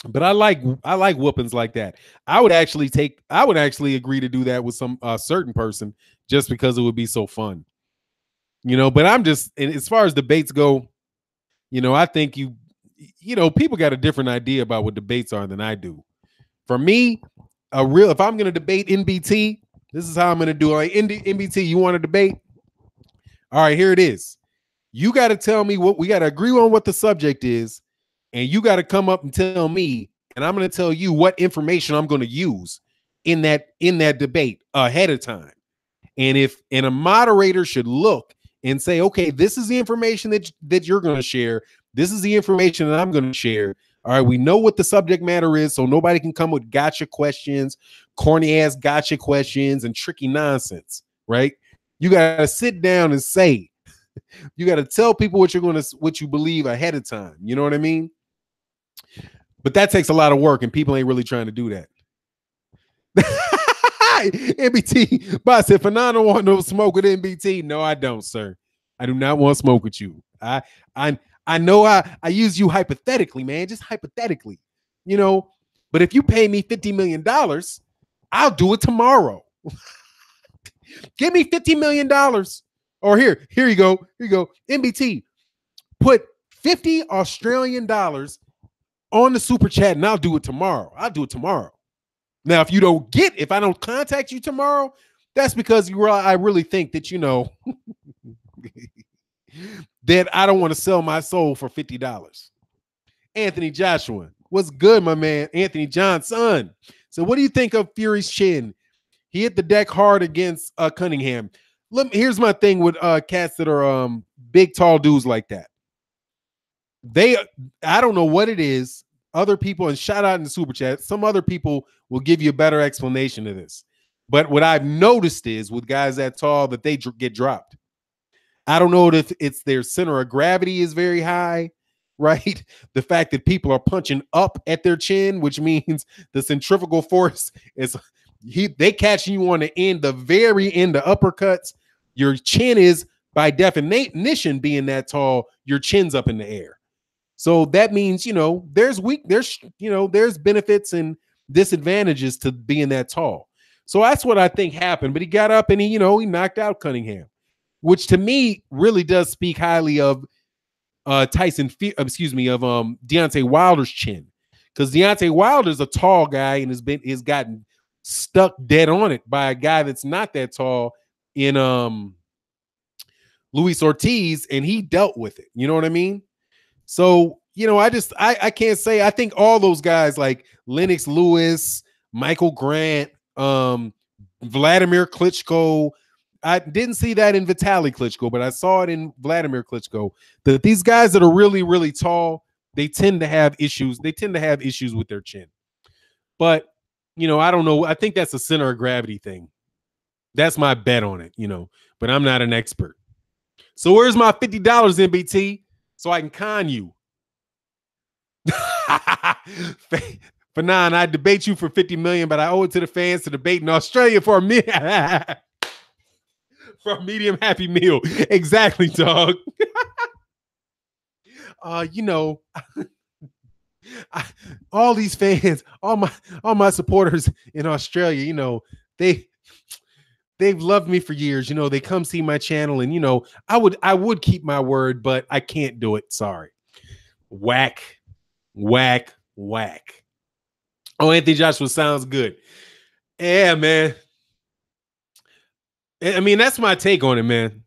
But I like whoopings like that. I would actually agree to do that with some certain person just because it would be so fun. But I'm just, and as far as debates go, I think people got a different idea about what debates are than I do. For me, if I'm going to debate NBT, this is how I'm going to do it. Like, NBT, you want to debate? All right, here it is. You got to tell me we got to agree on what the subject is, and you got to come up and tell me, and I'm going to tell you what information I'm going to use in that debate ahead of time. And a moderator should look and say, okay, this is the information that you're going to share. This is the information that I'm going to share. All right, we know what the subject matter is, so nobody can come with gotcha questions, corny ass gotcha questions, and tricky nonsense, right? You got to sit down and say, you got to tell people what you believe ahead of time. You know what I mean? But that takes a lot of work, and people ain't really trying to do that. NBT, but I said, Fernando don't want no smoke with NBT. No, I don't, sir. I do not want to smoke with you. I know I use you hypothetically, man, just hypothetically, But if you pay me $50 million, I'll do it tomorrow. Give me $50 million. Or here you go. Here you go. NBT, put 50 Australian dollars on the super chat, and I'll do it tomorrow. Now, if I don't contact you tomorrow, that's because I really think that that I don't want to sell my soul for $50. Anthony Joshua, what's good, my man? Anthony Johnson. So, what do you think of Fury's chin? He hit the deck hard against Cunningham. Here's my thing with cats that are big, tall dudes like that. I don't know what it is. Other people, and shout out in the super chat, some other people will give you a better explanation of this. But what I've noticed is with guys that tall that they get dropped. I don't know if it's their center of gravity is very high, right? The fact that people are punching up at their chin, which means the centrifugal force is they catching you on the very end, the uppercuts. Your chin is by definition being that tall, your chin's up in the air. So that means, there's benefits and disadvantages to being that tall. So that's what I think happened. But he got up and he knocked out Cunningham, which to me really does speak highly of Deontay Wilder's chin. Because Deontay Wilder's a tall guy and has gotten stuck dead on it by a guy that's not that tall in Luis Ortiz, and he dealt with it. You know what I mean? So, I can't say. I think all those guys like Lennox Lewis, Michael Grant, Vladimir Klitschko. I didn't see that in Vitaly Klitschko, but I saw it in Vladimir Klitschko. That these guys that are really, really tall, they tend to have issues. They tend to have issues with their chin. But, I don't know. I think that's a center of gravity thing. That's my bet on it, but I'm not an expert. So where's my $50, NBT? So I can con you. For nine, I debate you for 50 million, but I owe it to the fans to debate in Australia for a medium happy meal. Exactly, dog. all these fans, all my supporters in Australia, you know, they've loved me for years. You know, they come see my channel, and you know, I would keep my word, but I can't do it. Sorry. Whack, whack, whack. Oh, Anthony Joshua sounds good. Yeah, man. I mean, that's my take on it, man.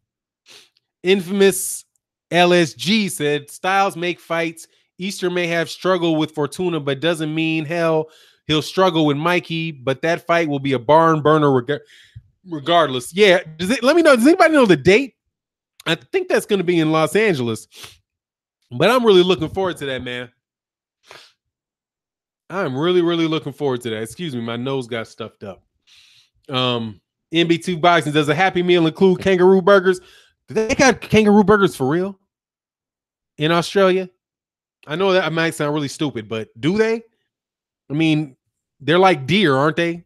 Infamous LSG said Styles make fights. Easter may have struggled with Fortuna, but doesn't mean hell he'll struggle with Mikey. But that fight will be a barn burner regardless. Yeah. Let me know. Does anybody know the date? I think that's going to be in Los Angeles. But I'm really looking forward to that, man. I'm really, really looking forward to that. Excuse me, my nose got stuffed up. NB2 Boxing, does a Happy Meal include kangaroo burgers? Do they got kangaroo burgers for real in Australia? I know that might sound really stupid, but do they? I mean, they're like deer, aren't they?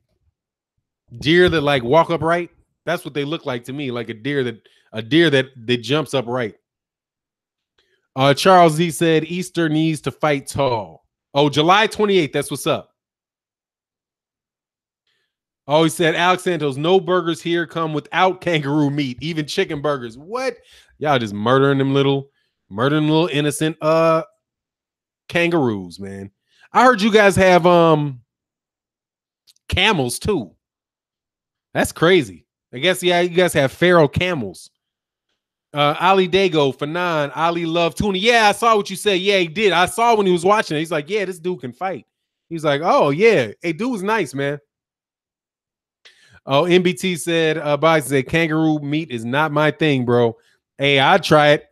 Deer that like walk upright. That's what they look like to me, like a deer that jumps upright. Charles Z said Easter needs to fight tall. Oh, July 28th. That's what's up. Oh, he said Alex Santos, no burgers here come without kangaroo meat, even chicken burgers. What? Y'all just murdering them little innocent kangaroos, man. I heard you guys have camels too. That's crazy. I guess yeah, you guys have feral camels. Ali Dago, Fanon, Ali Love Tuna. Yeah, I saw what you said. Yeah, he did. I saw when he was watching it. He's like, yeah, this dude can fight. He's like, oh yeah, hey, dude was nice, man. Oh, MBT said, Biden said, kangaroo meat is not my thing, bro. Hey, I'd try it.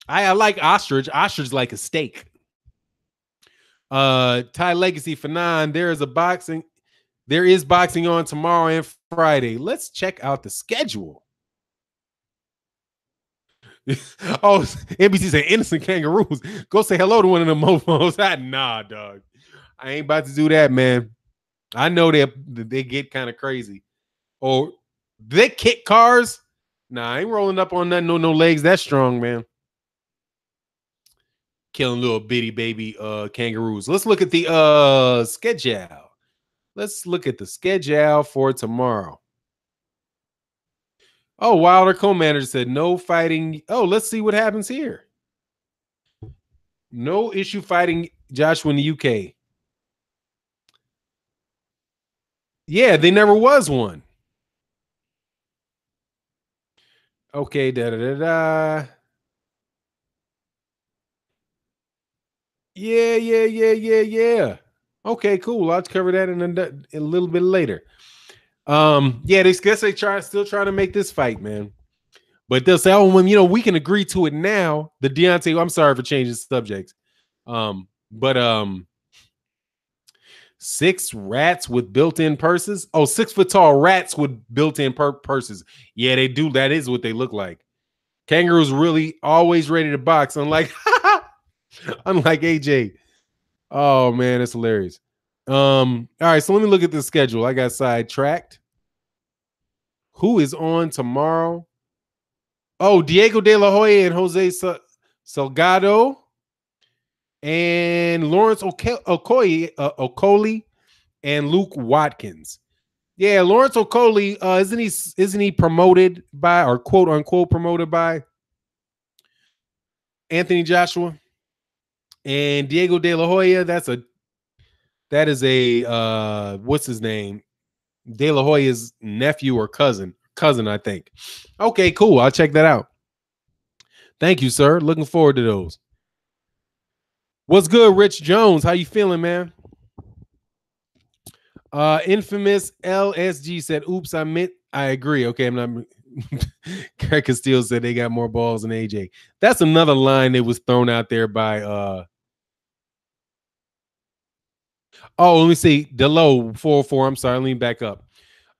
I like ostrich. Ostrich like a steak. Ty Legacy Fanon, there is boxing on tomorrow and Friday. Let's check out the schedule. Oh, NBC said innocent kangaroos. Go say hello to one of them mofos. Nah, dog. I ain't about to do that, man. I know they get kind of crazy. Or they kick cars. Nah, I ain't rolling up on nothing. No legs that strong, man. Killing little bitty baby kangaroos. Let's look at the schedule. Let's look at the schedule for tomorrow. Oh, Wilder co-manager said no fighting. Oh, let's see what happens here. No issue fighting Joshua in the UK. Yeah, they never was one. Okay, da. Yeah. Okay, cool. I'll cover that in a little bit later. Yeah, they guess they still trying to make this fight, man. But they'll say, oh, when you know we can agree to it now. The Deontay, I'm sorry for changing subjects. But 6 rats with built-in purses. Oh, 6 foot tall rats with built-in purses. Yeah, they do. That is what they look like. Kangaroos really always ready to box, unlike AJ. Oh man, that's hilarious. All right, so let me look at the schedule. I got sidetracked. Who is on tomorrow? Oh, Diego De La Hoya and Jose Salgado and Lawrence Okolie and Luke Watkins. Yeah, Lawrence Okolie, isn't he promoted by, or quote unquote promoted by, Anthony Joshua? And Diego De La Hoya, that is a what's his name? De La Hoya's nephew or cousin, I think. Okay, cool. I'll check that out. Thank you, sir. Looking forward to those. What's good, Rich Jones? How you feeling, man? Infamous LSG said, oops, I agree. Okay, I'm not. Craig Castillo said they got more balls than AJ. That's another line that was thrown out there by let me see. Delo 404. I'm sorry, lean back up.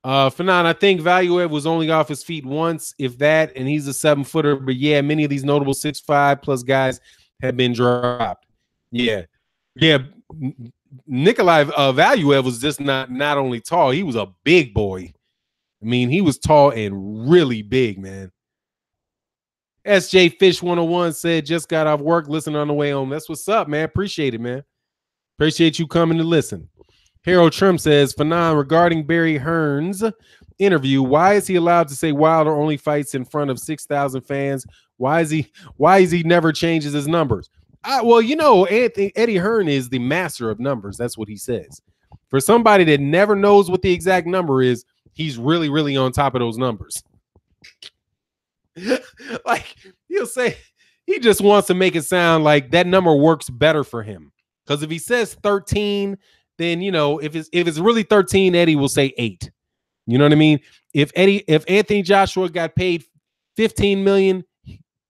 Fanon, I think Valuev was only off his feet once, if that, and he's a 7-footer. But yeah, many of these notable 6'5 plus guys have been dropped. Yeah. Nikolai Valuev was just not only tall, he was a big boy. I mean, he was tall and really big, man. SJ Fish 101 said, just got off work, listening on the way home. That's what's up, man. Appreciate it, man. Appreciate you coming to listen. Harold Trim says, Fanon, regarding Barry Hearn's interview, why is he allowed to say Wilder only fights in front of 6,000 fans? Why is he never changes his numbers? Well, you know, Eddie Hearn is the master of numbers. That's what he says. For somebody that never knows what the exact number is, he's really, really on top of those numbers. Like, he'll say he just wants to make it sound like that number works better for him. Because if he says 13, then, you know, if it's really 13, Eddie will say 8. You know what I mean? If Anthony Joshua got paid 15 million,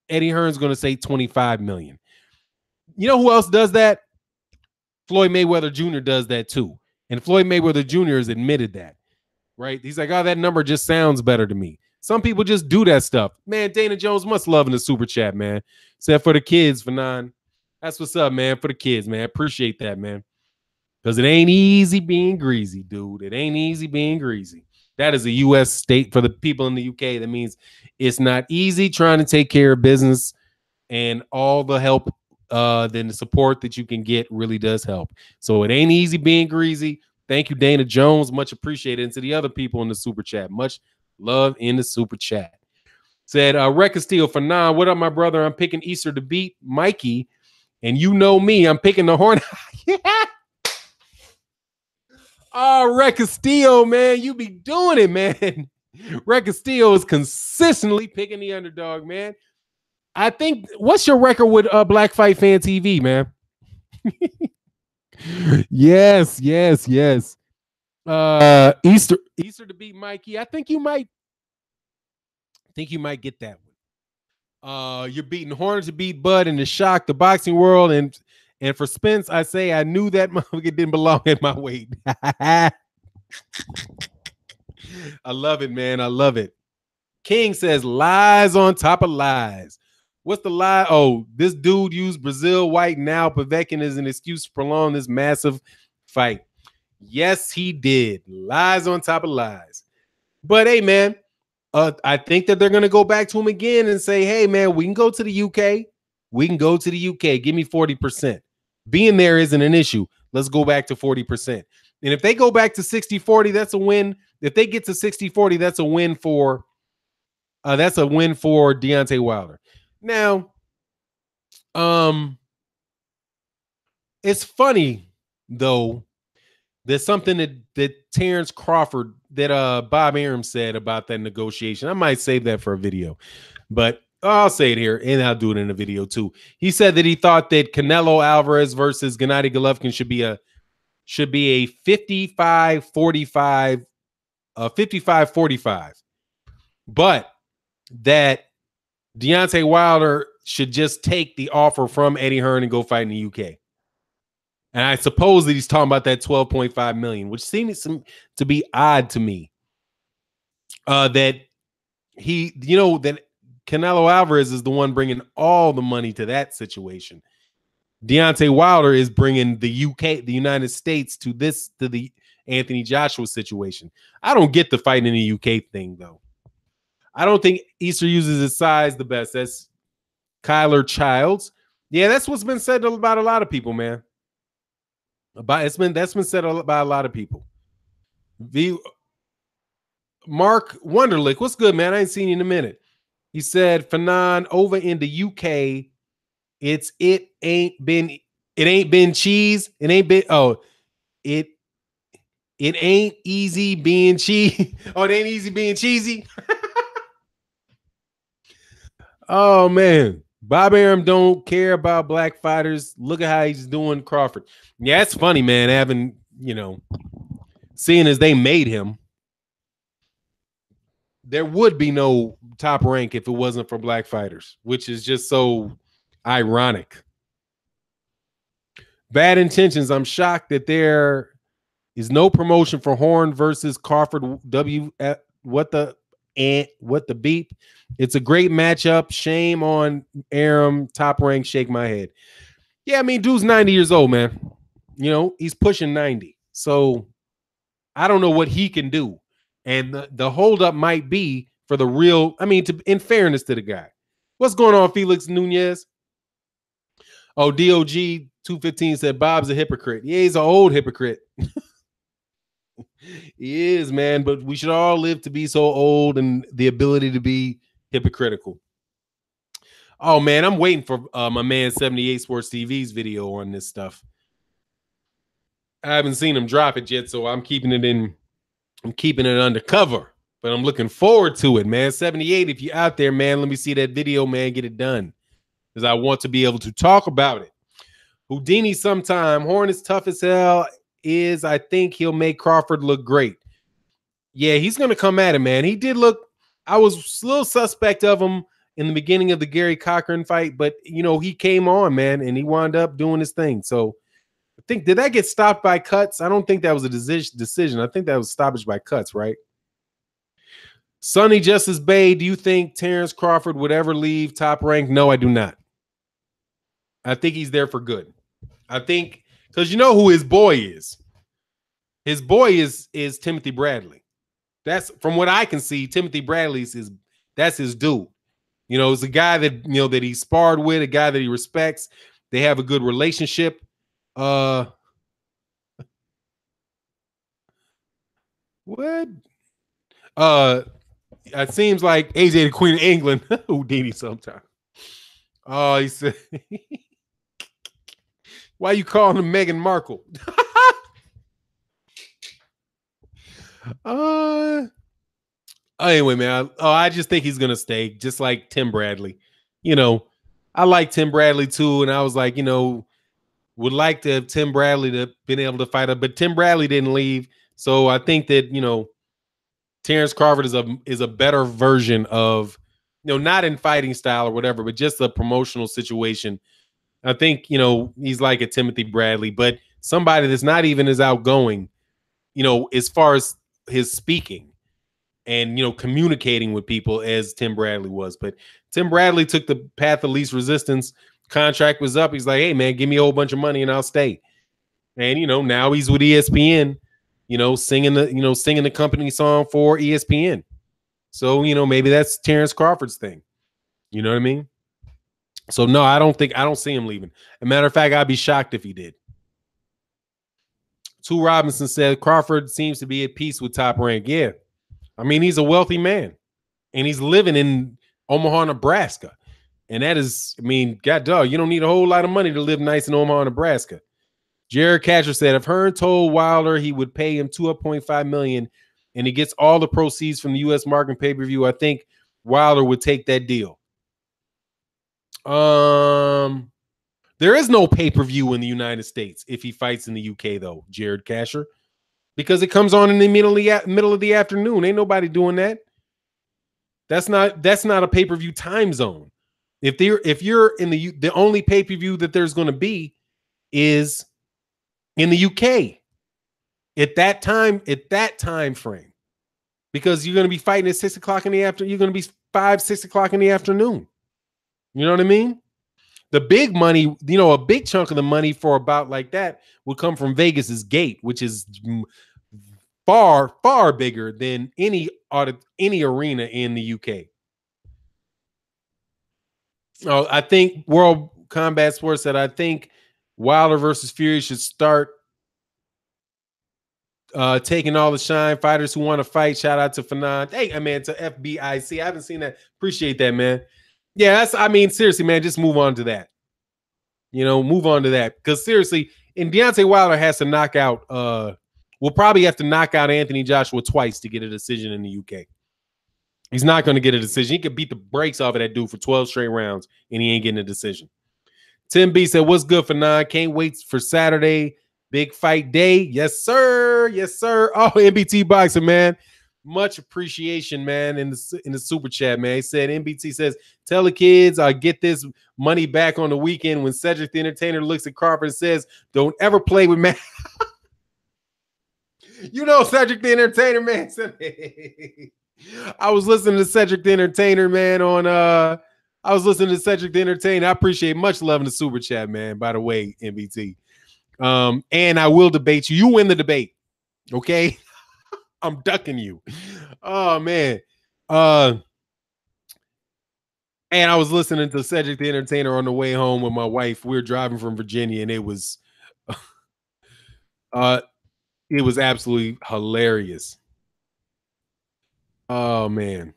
Eddie Hearn's going to say 25 million. You know who else does that? Floyd Mayweather Jr. does that too. And Floyd Mayweather Jr. has admitted that, right? He's like, oh, that number just sounds better to me. Some people just do that stuff. Man, Dana Jones, much love in the super chat, man. Said for the kids, Fanon. That's what's up, man. For the kids, man. Appreciate that, man. Because it ain't easy being greasy, dude. It ain't easy being greasy. That is a U.S. state for the people in the U.K. That means it's not easy trying to take care of business, and all the help, then the support that you can get really does help. So it ain't easy being greasy. Thank you, Dana Jones. Much appreciated. And to the other people in the super chat, much love in the super chat. Said, Record Steel, Fanon, what up, my brother? I'm picking Easter to beat Mikey. And you know me, I'm picking the Horn. Yeah. Oh, Record Steel, man. You be doing it, man. Record Steel is consistently picking the underdog, man. I think, what's your record with Black Fight Fan TV, man? Yes. Easter to beat Mikey. I think you might get that one. You're beating Horner to beat Bud in the Shock, the boxing world, and for Spence, I say I knew that motherfucker didn't belong at my weight. I love it, man. I love it. King says lies on top of lies. What's the lie? Oh, this dude used Brazil White now Povetkin as an excuse to prolong this massive fight. Yes, he did. Lies on top of lies. But hey, man, I think that they're going to go back to him again and say, hey, man, we can go to the UK. We can go to the UK. Give me 40%. Being there isn't an issue. Let's go back to 40%. And if they go back to 60-40, that's a win. If they get to 60-40, that's a win for Deontay Wilder. Now, it's funny though. There's something that Terrence Crawford, that Bob Arum said about that negotiation. I might save that for a video, but I'll say it here, and I'll do it in a video too. He said that he thought that Canelo Alvarez versus Gennady Golovkin should be a 55-45, 55-45, but that Deontay Wilder should just take the offer from Eddie Hearn and go fight in the UK. And I suppose that he's talking about that 12.5 million, which seems to be odd to me. That that Canelo Alvarez is the one bringing all the money to that situation. Deontay Wilder is bringing the UK, the United States, to the Anthony Joshua situation. I don't get the fight in the UK thing, though. I don't think Easter uses his size the best. That's Kyler Childs. Yeah, that's what's been said about a lot of people, man. That's been said about a lot of people. Mark Wonderlick, what's good, man? I ain't seen you in a minute. He said, Fanon, over in the UK, it ain't been cheese. It ain't easy being cheese. Oh, it ain't easy being cheesy. Oh man. Bob Arum don't care about black fighters. Look at how he's doing Crawford. Yeah, it's funny, man. Having, seeing as they made him, there would be no Top Rank if it wasn't for black fighters, which is just so ironic. Bad Intentions. I'm shocked that there is no promotion for Horn versus Crawford. What the beep? It's a great matchup. Shame on Arum. Top Rank. Shake my head. Yeah, I mean, dude's 90 years old, man. He's pushing 90. So I don't know what he can do. And the holdup might be for the real. I mean, in fairness to the guy. What's going on, Felix Nunez? Oh, DOG 215 said Bob's a hypocrite. Yeah, he's an old hypocrite. He is, man, but we should all live to be so old and the ability to be hypocritical. Oh, man, I'm waiting for my man 78 Sports TV's video on this stuff. I haven't seen him drop it yet, so I'm keeping it undercover, but I'm looking forward to it, man. 78, if you're out there, man, let me see that video, man. Get it done, because I want to be able to talk about it. Houdini sometime. Horn is tough as hell. I think he'll make Crawford look great. Yeah, he's going to come at him, man. He did look, I was a little suspect of him in the beginning of the Gary Cochran fight, but, you know, he came on, man, and he wound up doing his thing. So I think, did that get stopped by cuts? I don't think that was a decision. I think that was stoppage by cuts, right? Sonny Justice Bay, do you think Terrence Crawford would ever leave Top Rank? No, I do not. I think he's there for good. I think, because you know who his boy is. His boy is Timothy Bradley. That's, from what I can see, Timothy Bradley's that's his dude. You know, it's a guy that, you know, that he sparred with, a guy that he respects. They have a good relationship. What? It seems like AJ the Queen of England. Houdini sometime. Oh, he said, why you calling him Meghan Markle? Anyway, man. I just think he's gonna stay, just like Tim Bradley. You know, I like Tim Bradley too, and I was like, you know, would like to have Tim Bradley to been able to fight up, but Tim Bradley didn't leave, so I think that, you know, Terrence Crawford is a better version of, you know, not in fighting style or whatever, but just a promotional situation. I think, you know, he's like a Timothy Bradley, but somebody that's not even as outgoing, you know, as far as his speaking and, you know, communicating with people as Tim Bradley was. But Tim Bradley took the path of least resistance. Contract was up. He's like, hey, man, give me a whole bunch of money and I'll stay. And, you know, now he's with ESPN, you know, singing the company song for ESPN. So, you know, maybe that's Terrence Crawford's thing. You know what I mean? So, no, I don't see him leaving. As a matter of fact, I'd be shocked if he did. Two Robinson said Crawford seems to be at peace with Top Rank. Yeah. I mean, he's a wealthy man and he's living in Omaha, Nebraska. And that is, I mean, God dog, you don't need a whole lot of money to live nice in Omaha, Nebraska. Jared Catcher said, if Hearn told Wilder he would pay him $2.5 million and he gets all the proceeds from the U.S. market pay-per-view, I think Wilder would take that deal. There is no pay-per-view in the United States if he fights in the UK, though, Jared Catcher, because it comes on in the middle of the afternoon. Ain't nobody doing that. That's not a pay-per-view time zone. If you're in the only pay-per-view that there's going to be is in the UK at that time frame, because you're going to be fighting at 6 o'clock in the afternoon. You're going to be 6 o'clock in the afternoon. You know what I mean? The big money, you know, a big chunk of the money for a bout like that would come from Vegas's gate, which is far, far bigger than any arena in the UK. Oh, I think World Combat Sports said, I think Wilder versus Fury should start taking all the shine. Fighters who want to fight. Shout out to Fanon. Hey, man, to FBIC. I haven't seen that. Appreciate that, man. Yeah, I mean, seriously, man, just move on to that. You know, move on to that. Because seriously, and Deontay Wilder has to knock out, will probably have to knock out Anthony Joshua twice to get a decision in the UK. He's not going to get a decision. He could beat the brakes off of that dude for 12 straight rounds, and he ain't getting a decision. Tim B said, what's good for 9? Can't wait for Saturday. Big fight day. Yes, sir. Yes, sir. Oh, NBT Boxer, man. Much appreciation, man, in the super chat, man. He said, NBT says, tell the kids I get this money back on the weekend when Cedric the Entertainer looks at Crawford and says, don't ever play with man. You know Cedric the Entertainer, man. I was listening to Cedric the Entertainer, man, I was listening to Cedric the Entertainer. I appreciate much love in the super chat, man, by the way, NBT. And I will debate you. You win the debate, okay? I'm ducking you. Oh, man. And I was listening to Cedric the Entertainer on the way home with my wife. We were driving from Virginia, and uh it was absolutely hilarious. Oh man.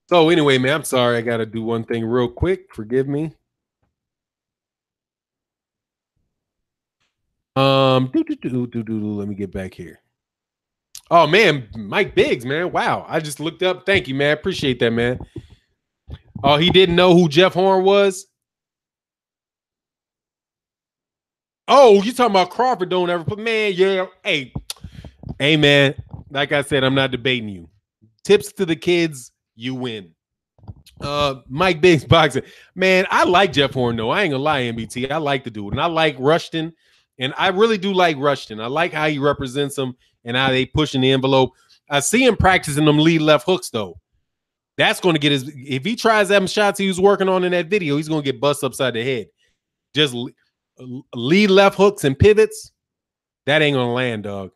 So anyway, man, I'm sorry. I gotta do one thing real quick. Forgive me. Let me get back here. Oh man, Mike Biggs, man. Wow. I just looked up. Thank you, man. Appreciate that, man. Oh, he didn't know who Jeff Horn was? Oh, you talking about Crawford don't ever put, man, yeah. Hey, man. Like I said, I'm not debating you. Tips to the kids, you win. Mike Biggs boxing. Man, I like Jeff Horn, though. I ain't gonna lie, MBT. I like the dude. And I like Rushton. And I really do like Rushton. I like how he represents them and how they push in the envelope. I see him practicing them lead left hooks, though. That's going to get his, if he tries them shots he was working on in that video, he's going to get bust upside the head. Just lead left hooks and pivots, that ain't going to land, dog.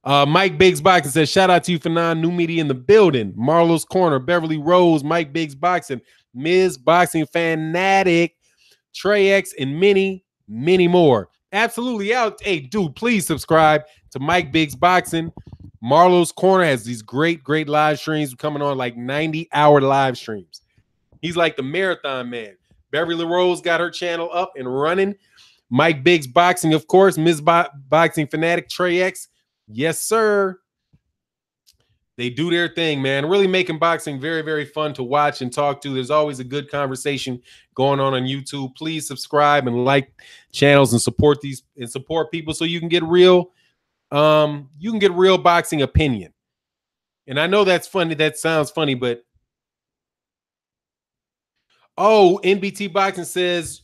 Mike Biggs Boxing says, shout out to you for new media in the building. Marlo's Corner, Beverly Rose, Mike Biggs Boxing, Ms. Boxing Fanatic, Trey X, and many, many more. Absolutely out. Hey, dude, please subscribe to Mike Biggs Boxing. Marlo's Corner has these great, great live streams coming on, like 90-hour live streams. He's like the marathon man. Beverly Rose got her channel up and running. Mike Biggs Boxing, of course. Ms. Boxing Fanatic, Trey X. Yes, sir. They do their thing, man. Really making boxing very, very fun to watch and talk to. There's always a good conversation going on YouTube. Please subscribe and like channels and support these and support people so you can get real boxing opinion. And I know that's funny. That sounds funny, but oh, NBT Boxing says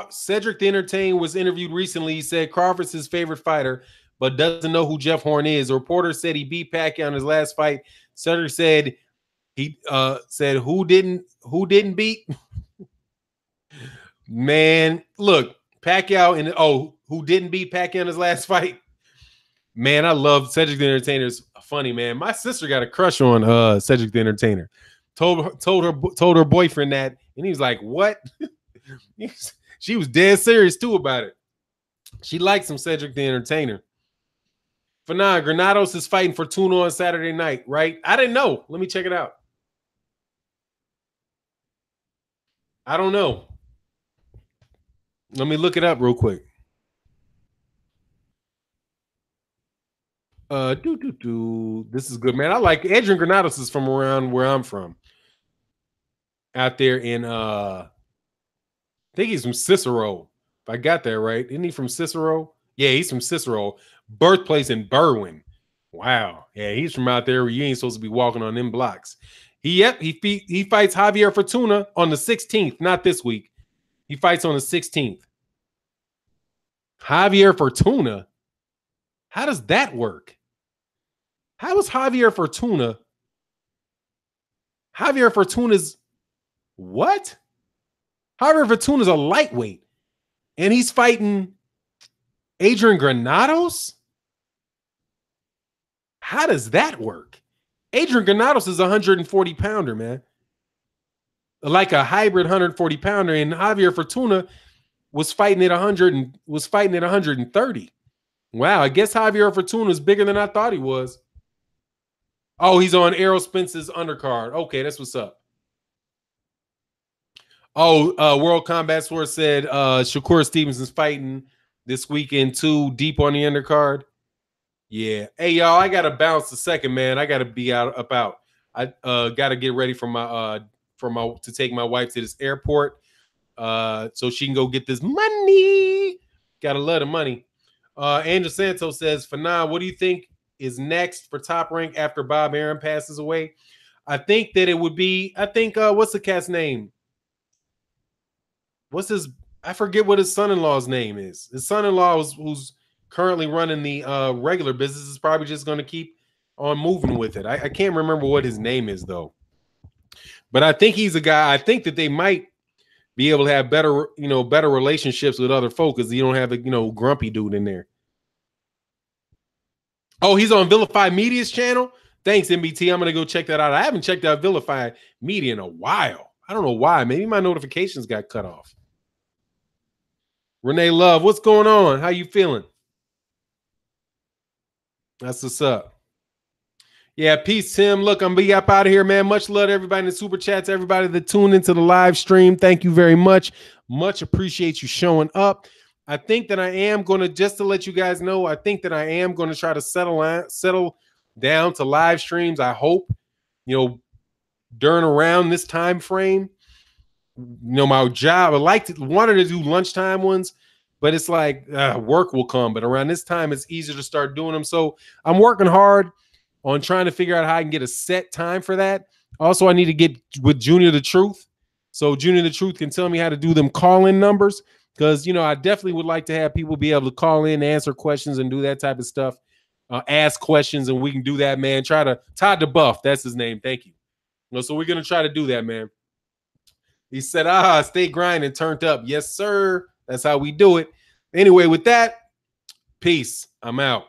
Cedric the Entertainer was interviewed recently. He said Crawford's his favorite fighter, but doesn't know who Jeff Horn is. A reporter said he beat Pacquiao in his last fight. Cedric said he said who didn't beat? Man, look, Pacquiao and who didn't beat Pacquiao in his last fight? Man, I love Cedric the Entertainer's funny, man. My sister got a crush on Cedric the Entertainer. Told her boyfriend that, and he was like, "What?" She was dead serious too about it. She likes him, Cedric the Entertainer. Fanon, Granados is fighting Fortuna on Saturday night, right? I didn't know. Let me check it out. I don't know. Let me look it up real quick. This is good, man. I like Adrian Granados is from around where I'm from. Out there in I think he's from Cicero. If I got that right. Isn't he from Cicero? Yeah, he's from Cicero. Birthplace in Berwyn. Wow. Yeah, he's from out there where you ain't supposed to be walking on them blocks. He fights Javier Fortuna on the 16th, not this week. He fights on the 16th. Javier Fortuna. How does that work? How is Javier Fortuna? Javier Fortuna's what? Javier Fortuna's a lightweight, and he's fighting Adrian Granados? How does that work? Adrian Granados is a 140-pounder, man. Like a hybrid 140-pounder, and Javier Fortuna was fighting at 130. Wow, I guess Javier Fortuna is bigger than I thought he was. Oh, he's on Errol Spence's undercard. Okay, that's what's up. Oh, World Combat Sports said Shakur Stevenson's fighting this weekend too, deep on the undercard. Yeah. Hey, y'all, I got to bounce a second, man. I got to be up out. I got to get ready to take my wife to this airport so she can go get this money. Got to love the money. Angel Santos says, for now, what do you think is next for Top Rank after Bob Arum passes away? I think that it would be, what's the cat's name? I forget what his son-in-law's name is. His son-in-law who's currently running the regular business is probably just going to keep on moving with it. I can't remember what his name is, though. But I think he's a guy, I think that they might be able to have better relationships with other folks because you don't have a, grumpy dude in there. Oh, he's on Vilify Media's channel? Thanks, MBT. I'm going to go check that out. I haven't checked out Vilify Media in a while. I don't know why. Maybe my notifications got cut off. Renee Love, what's going on? How you feeling? That's what's up. Yeah, peace, Tim. Look, I'm be up out of here, man. Much love to everybody in the super chats, everybody that tuned into the live stream. Thank you very much. Much appreciate you showing up. I think that I am going to, just to let you guys know, I think that I am going to try to settle down to live streams. I hope, during around this time frame. My job, wanted to do lunchtime ones, but it's like work will come. But around this time, it's easier to start doing them. So I'm working hard on trying to figure out how I can get a set time for that. Also, I need to get with Junior the Truth. So Junior the Truth can tell me how to do them call-in numbers, because, I definitely would like to have people be able to call in, answer questions, and do that type of stuff. Ask questions, and we can do that, man. Todd DeBuff, that's his name. Thank you. So we're going to try to do that, man. He said, stay grinding, turned up. Yes, sir. That's how we do it. Anyway, with that, peace. I'm out.